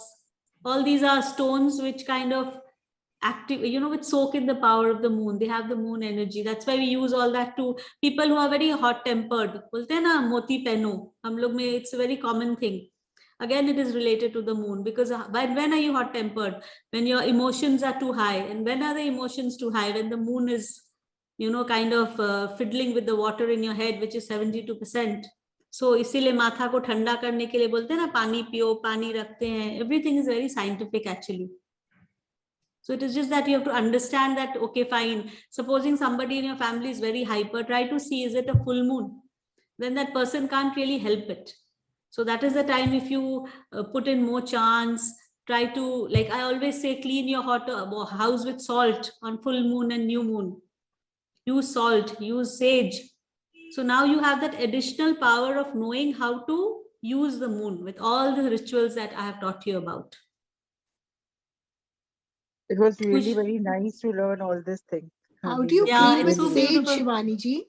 All these are stones which kind of active, which soak in the power of the moon. They have the moon energy. That's why we use all that to people who are very hot tempered. बोलते हैं ना मोती पहनो. हम लोग में it's a very common thing. Again, it is related to the moon, because when are you hot tempered? When your emotions are too high. And when are the emotions too high? When the moon is, kind of fiddling with the water in your head, which is 72%. So इसीलिए माथा को ठंडा करने के लिए बोलते हैं ना पानी पियो, पानी रखते हैं. Everything is very scientific actually. So it is just that you have to understand that, okay, fine. Supposing somebody in your family is very hyper, try to see, is it a full moon? Then that person can't really help it. So that is the time if you put in more chants, try to, like I always say, clean your house with salt on full moon and new moon. Use salt, use sage. So now you have that additional power of knowing how to use the moon with all the rituals that I have taught you about.
It was really very nice to learn all this thing.
How do you clean with sage, Shivani ji?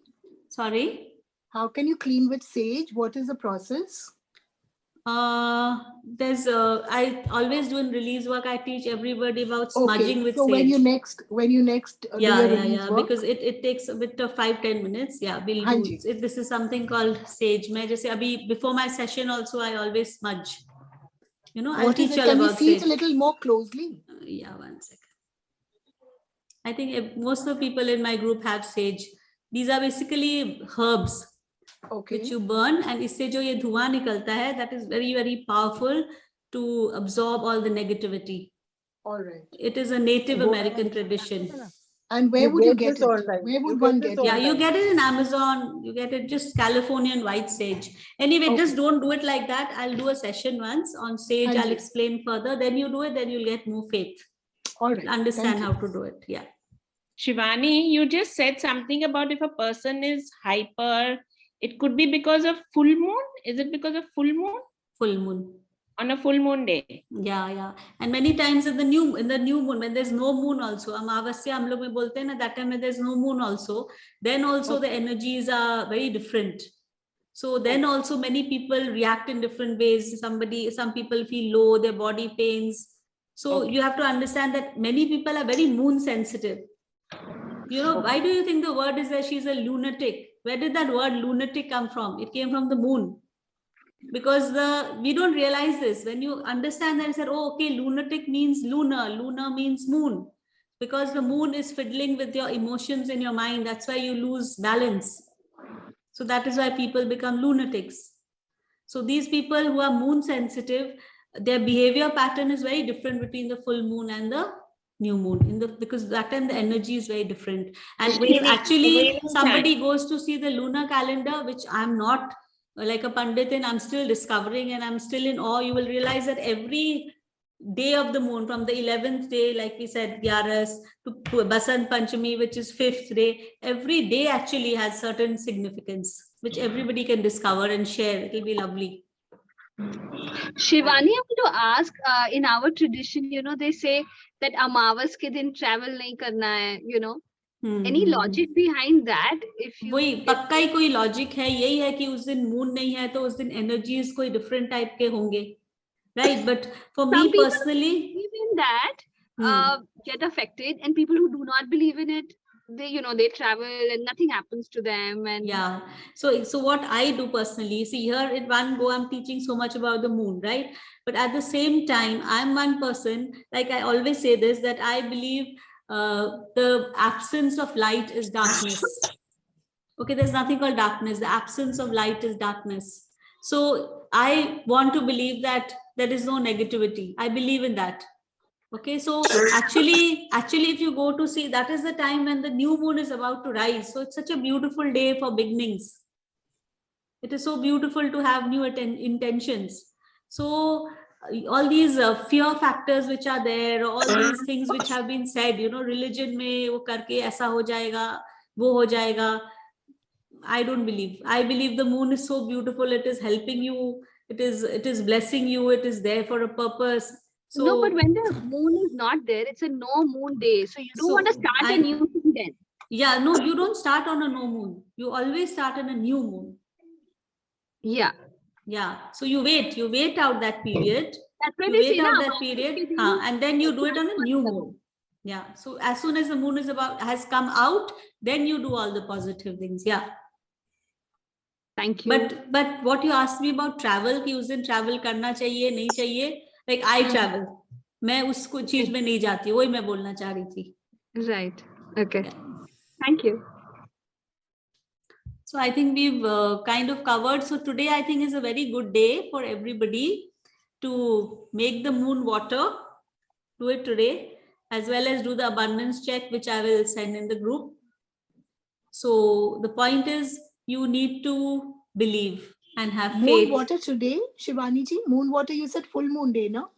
Sorry?
How can you clean with sage? What is the process?
I always do in release work. I teach everybody about smudging with
so
sage.
when you next do your release work,
because it takes a bit of 5-10 minutes. Yeah, we'll do it. This is something called sage. Before my session also, I always smudge. I'll teach you all about
Can you see
sage.
it a little more closely?
Yeah, 1 second. I think most of the people in my group have sage. These are basically herbs. Which you burn, and इससे जो ये धुआं निकलता है, that is very, very powerful to absorb all the negativity.
All right.
It is a Native American tradition.
And where would you get it? Where would one get it?
Yeah, you get it in Amazon. You get it just Californian white sage. Anyway, just don't do it like that. I'll do a session once on sage. I'll explain further. Then you do it. Then you'll get more faith.
All right.
Understand how to do it. Yeah.
Shivani, you just said something about if a person is hyper. It could be because of full moon. Is it because of full moon?
Full moon.
On a full moon day.
Yeah. And many times in the new moon, when there's no moon also, Amavasya hum log mein bolte hain na, that time when there's no moon also, then also the energies are very different. So then also many people react in different ways. Some people feel low, their body pains. So you have to understand that many people are very moon sensitive. Why do you think the word is that she's a lunatic? Where did that word lunatic come from? It came from the moon. Because we don't realize this. When you understand that, you said, oh, okay, lunatic means lunar. Lunar means moon. Because the moon is fiddling with your emotions in your mind. That's why you lose balance. So that is why people become lunatics. So these people who are moon sensitive, their behavior pattern is very different between the full moon and the new moon, because that time the energy is very different. And if actually somebody goes to see the lunar calendar, which I'm not like a pandit and I'm still discovering and I'm still in awe, you will realize that every day of the moon, from the 11th day, like we said, Gyaras, to Basant Panchami, which is 5th day, every day actually has certain significance, which everybody can discover and share. It will be lovely.
Shivani, I want to ask, in our tradition, they say that Amavas ke din travel nahi karna hai, any logic behind that?
वही पक्का ही कोई logic है, यही है कि उस दिन moon नहीं है तो उस दिन एनर्जीज कोई डिफरेंट टाइप के होंगे, right? But for me personally,
believe in that get affected, and people who do not believe in it, they travel and nothing happens to them. And
yeah, so what I do personally, see here in one go I'm teaching so much about the moon, right? But at the same time, I'm one person, like I always say this, that I believe the absence of light is darkness. Okay, there's nothing called darkness. The absence of light is darkness. So I want to believe that there is no negativity. I believe in that. Okay, so actually, if you go to see, that is the time when the new moon is about to rise. So it's such a beautiful day for beginnings. It is so beautiful to have new intentions. So all these fear factors which are there, all these things which have been said, religion mein wo karke aisa ho jayega, wo ho jayega. I don't believe. I believe the moon is so beautiful. It is helping you. It is blessing you. It is there for a purpose. So,
no, but when the moon is not there, it's a no moon day. So you don't want to start a new thing then.
Yeah, no, you don't start on a no moon. You always start on a new moon.
Yeah.
Yeah. So you wait out that period.
That's why
You
they
wait
say
out
na,
that period, and then you do it on a new moon. Yeah. So as soon as the moon has come out, then you do all the positive things. Yeah.
Thank you.
But what you asked me about travel, कि उस दिन travel करना चाहिए नहीं चाहिए, like I travel, मैं उस चीज में नहीं जाती, वही मैं बोलना चाह रही थी.
Right. Okay. Yeah. Thank you.
So I think we've kind of covered. So today I think is a very good day for everybody to make the moon water. Do it today, as well as do the abundance check, which I will send in the group. So the point is, you need to believe and have faith.
Moon water today, Shivani ji. Moon water, you said full moon day, no?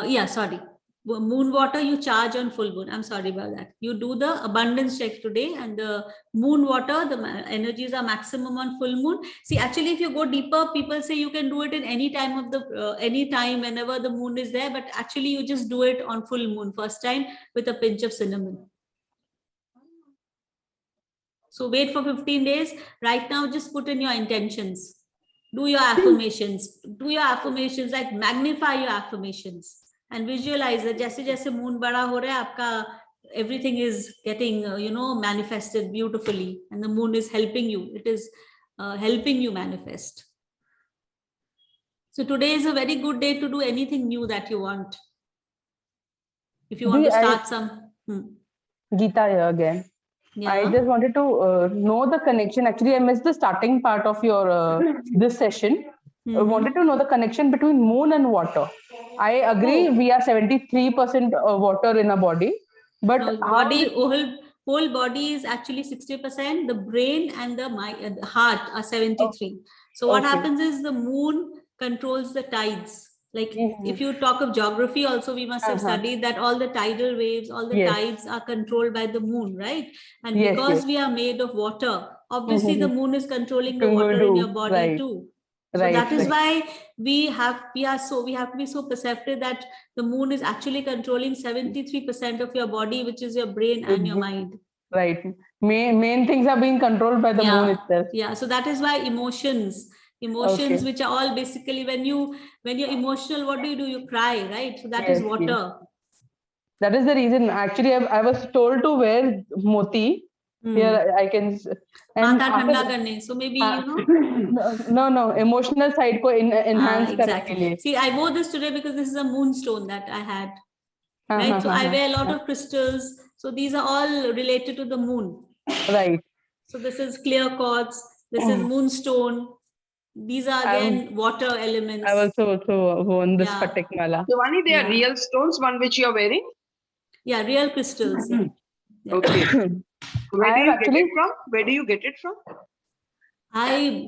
Yeah, sorry. Moon water you charge on full moon. I'm sorry about that. You do the abundance check today, and the moon water, the energies are maximum on full moon. See, actually, if you go deeper, people say you can do it in any time of the any time whenever the moon is there, but actually you just do it on full moon first time with a pinch of cinnamon. So wait for 15 days. Right now, just put in your intentions. Do your affirmations. Do your affirmations, like magnify your affirmations. And visualize that जैसे जैसे moon बड़ा हो रहा है आपका everything is getting manifested beautifully, and the moon is helping you. It is helping you manifest. So today is a very good day to do anything new that you want. If you want to start some.
Geeta here again.
Yeah.
I just wanted to know the connection. Actually, I missed the starting part of your this session. I wanted to know the connection between moon and water. I agree, we are 73% water in our body, but
whole body is actually 60%. The brain and the heart are 73. So what happens is the moon controls the tides. Like if you talk of geography also, we must have studied that all the tidal waves, all the tides are controlled by the moon, right? And because we are made of water, obviously the moon is controlling the water in your body too. So that is why we have to be so perceptive that the moon is actually controlling 73% of your body, which is your brain and your mind.
Right. Main things are being controlled by the moon itself.
Yeah. So that is why emotions, which are all basically when you're emotional, what do? You cry, right? So that is water.
That is the reason. Actually, I was told to wear moti. Here I can. And
so maybe
no emotional side ko enhance
exactly. See, I wore this today because this is a moonstone that I had. Right. So I wear a lot of crystals. So these are all related to the moon.
Right.
So this is clear quartz. This is moonstone. These are again water elements.
I also worn this Patek Mala.
Shivani, they are real stones, one which you are wearing?
Yeah, real crystals.
Okay. Where do you get it from? Where do you get it from?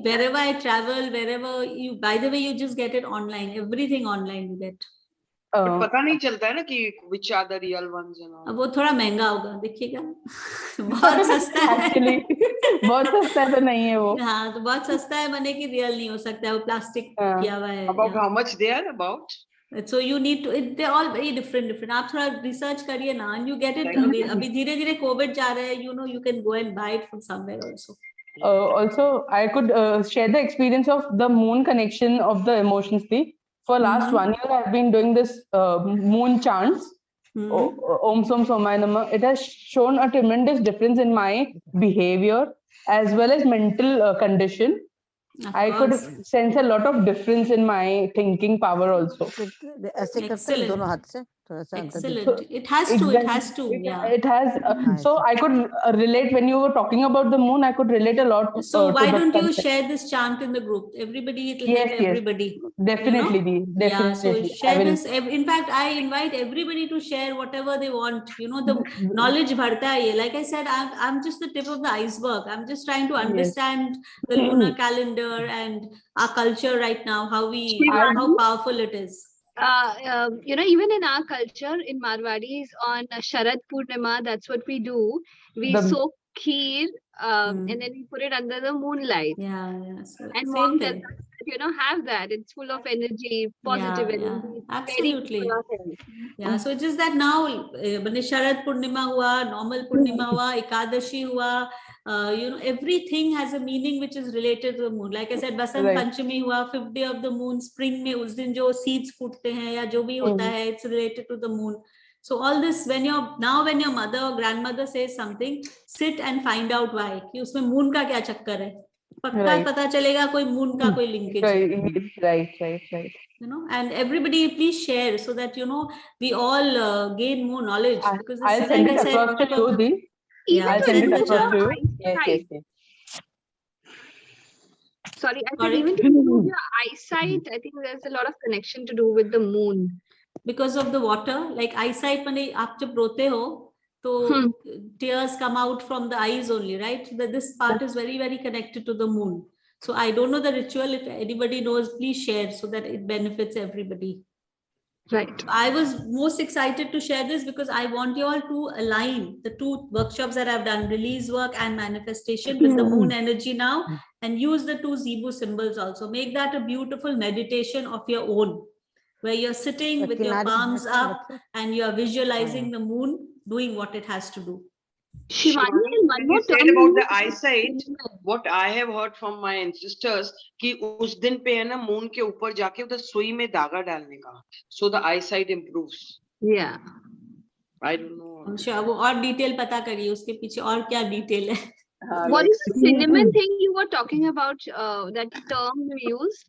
Wherever I travel, wherever you, by the way, you just get it online. Everything online you get.
But पता नहीं चलता है ना कि which are the real ones and all.
अब वो थोड़ा महंगा होगा, देखिएगा. बहुत सस्ता है.
Actually, बहुत सस्ता तो नहीं है वो.
हाँ, तो बहुत सस्ता है बने कि real नहीं हो सकता है, वो प्लास्टिक किया हुआ है.
About how much they are about?
So you need to. They're all very different. आप थोड़ा research करिए ना, and you get it. अभी धीरे-धीरे COVID जा रहा है, you can go and buy it from somewhere also.
Also, I could share the experience of the moon connection of the emotions. For last 1 year, I've been doing this moon chants. Om Som Somaya Namah. It has shown a tremendous difference in my behavior as well as mental condition. I could sense a lot of difference in my thinking power also.
Excellent. Excellent. It has to. It has to. Yeah.
It has. So I could relate when you were talking about the moon. I could relate a lot.
So why don't you share this chant in the group? Everybody, it will help everybody.
Definitely, definitely.
Yeah. So share this. In fact, I invite everybody to share whatever they want. The knowledge bharta hai. Like I said, I'm just the tip of the iceberg. I'm just trying to understand the lunar calendar and our culture right now. How powerful it is.
Even in our culture, in Marwadis, on Sharad Purnima, that's what we do. We soak kheer and then we put it under the moonlight.
Yeah. So
and
same thing.
Have that. It's full of energy, positive energy.
Absolutely. Yeah. So it's just that now, Sharad Purnima hua, normal Purnima hua, Ekadashi hua, everything has a meaning which is related to the moon. Like I said, Basant Panchami hua, 5th day of the moon, spring mein us din jo seeds फूटते हैं या जो भी होता है, it's related to the moon. So all this, when your mother or grandmother says something, sit and find out why. कि उसमें moon का क्या चक्कर है, पक्का पता चलेगा कोई moon का कोई linkage है.
Right.
And everybody please share so that we all gain more knowledge, because
I'll send it across to you, Dee. I'll send it across to you. Yes.
Sorry, I said even to improve your eyesight, I think there's a lot of connection to do with the moon.
Because of the water, like eyesight, when आप जब रोते हो, तो tears come out from the eyes only, right? So this part is very, very connected to the moon. So I don't know the ritual. If anybody knows, please share so that it benefits everybody.
Right.
I was most excited to share this because I want you all to align the two workshops that I've done, release work and manifestation, with the moon energy now, and use the two Zebu symbols also. Make that a beautiful meditation of your own, where you're sitting with your palms up and you're visualizing the moon doing what it has to do.
Shivani, one more
said about the eyesight, what I have heard from my ancestors, कि उस दिन पे है ना moon के ऊपर जाके उधर सुई में धागा डालने का, so the eyesight improves.
Yeah.
I don't know.
I'm sure वो और detail पता करिए, उसके पीछे और क्या detail है.
What is the cinnamon thing you were talking about? That term you use?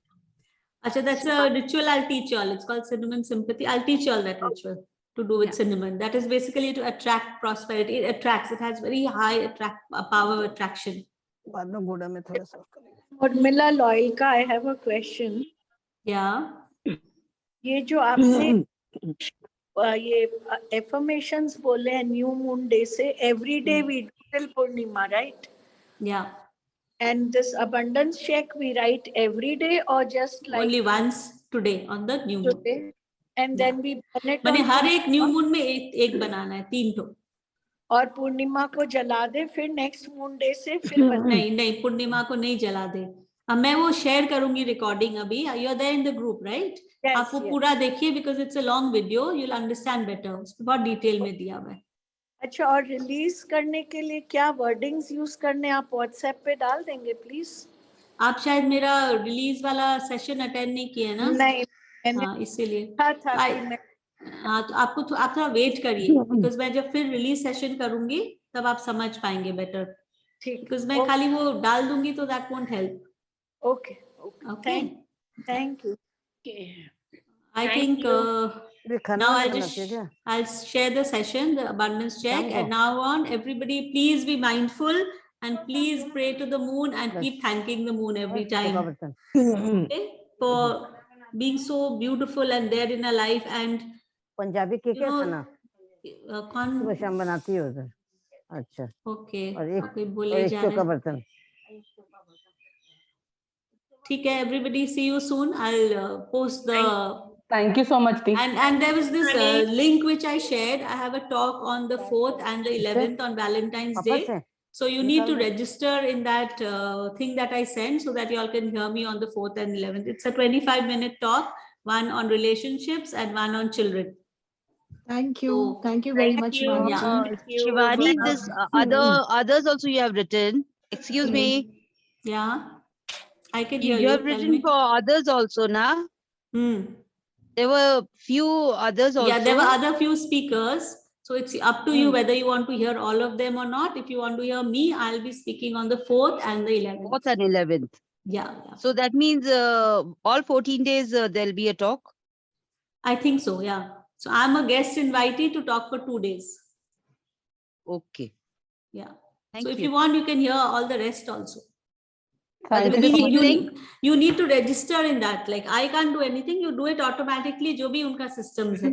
Achha, that's a ritual I'll teach you all. It's called cinnamon sympathy. I'll teach you all that ritual to do with cinnamon. That is basically to attract prosperity. It attracts. It has very high power of attraction.
Urmila Loyalka, I have a question.
Yeah.
ये जो आपने ये affirmations बोले हैं new moon day से, every day we do till Purnima, right?
Yeah.
And this abundance check we write every day or just like
only once today on the new moon.
Today, and then we burn it.
मैंने हर एक new moon में एक बनाना है, 3 ठो.
और पूर्णिमा को जला दे, फिर next moon day से फिर
नहीं पूर्णिमा को नहीं जला दे. अब मैं वो शेयर करूंगी रिकॉर्डिंग अभी. You are there in the group, right?
Yes,
आप वो पूरा देखिए because it's a long video. You'll understand better. बहुत डिटेल में दिया हुआ है.
अच्छा, और रिलीज करने के लिए क्या वर्डिंग्स यूज करने, आप व्हाट्सएप पे डाल देंगे प्लीज.
आप शायद मेरा रिलीज वाला सेशन अटेंड नहीं किए ना.
नहीं,
हाँ, इसीलिए.
हाँ,
तो आप थोड़ा वेट करिए, बिकॉज मैं जब फिर रिलीज सेशन करूंगी तब आप समझ पाएंगे बेटर. बिकॉज मैं खाली वो डाल दूंगी तो that won't help.
Okay, thank you.
I think now I'll share the session, the abundance check, and now on, everybody please be mindful and please pray to the moon and keep thanking the moon every time. Okay? For being so beautiful and there in our life. And
Punjabi के क्या खाना
कौन
शाम बनाती है उधर. अच्छा.
Okay.
और
बोले जा रहे
का बर्तन.
ठीक है. Everybody, see you soon. I'll post the.
Thank you so much, Dee.
And there was this link which I shared. I have a talk on the 4th and the 11th on Valentine's Day. So you need to register in that thing that I sent so that you all can hear me on the 4th and 11th. It's a 25-minute talk, one on relationships and one on children.
Thank you. Thank you very much, Shivani.
Shivani, this others also you have written. Excuse me.
Yeah, I can hear you.
You have written for others also, na? There were few others also.
Yeah, there were other few speakers. So it's up to you whether you want to hear all of them or not. If you want to hear me, I'll be speaking on the 4th and the 11th.
4th and 11th.
Yeah.
So that means all 14 days there'll be a talk?
I think so, yeah. So I'm a guest invitee to talk for 2 days.
Okay.
Yeah.
Thank
so if
you.
you want, you can hear all the rest also. You need to register in that. Like I can't do anything. You do it automatically. जो भी उनका systems है.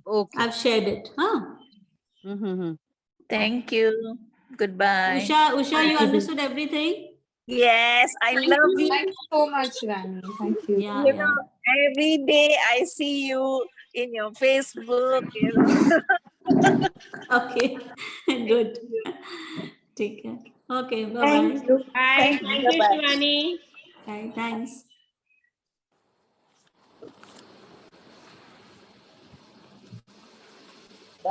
Okay.
I've shared it. Huh?
Thank you. Goodbye.
Usha, you understood everything?
Yes, I love you.
Thank you so much, Rani. Thank you.
Yeah,
You know, every day I see you in your Facebook. You know.
Okay. Good. Take care. Okay. Bye bye.
Thank you, Shivani.
Okay, thanks.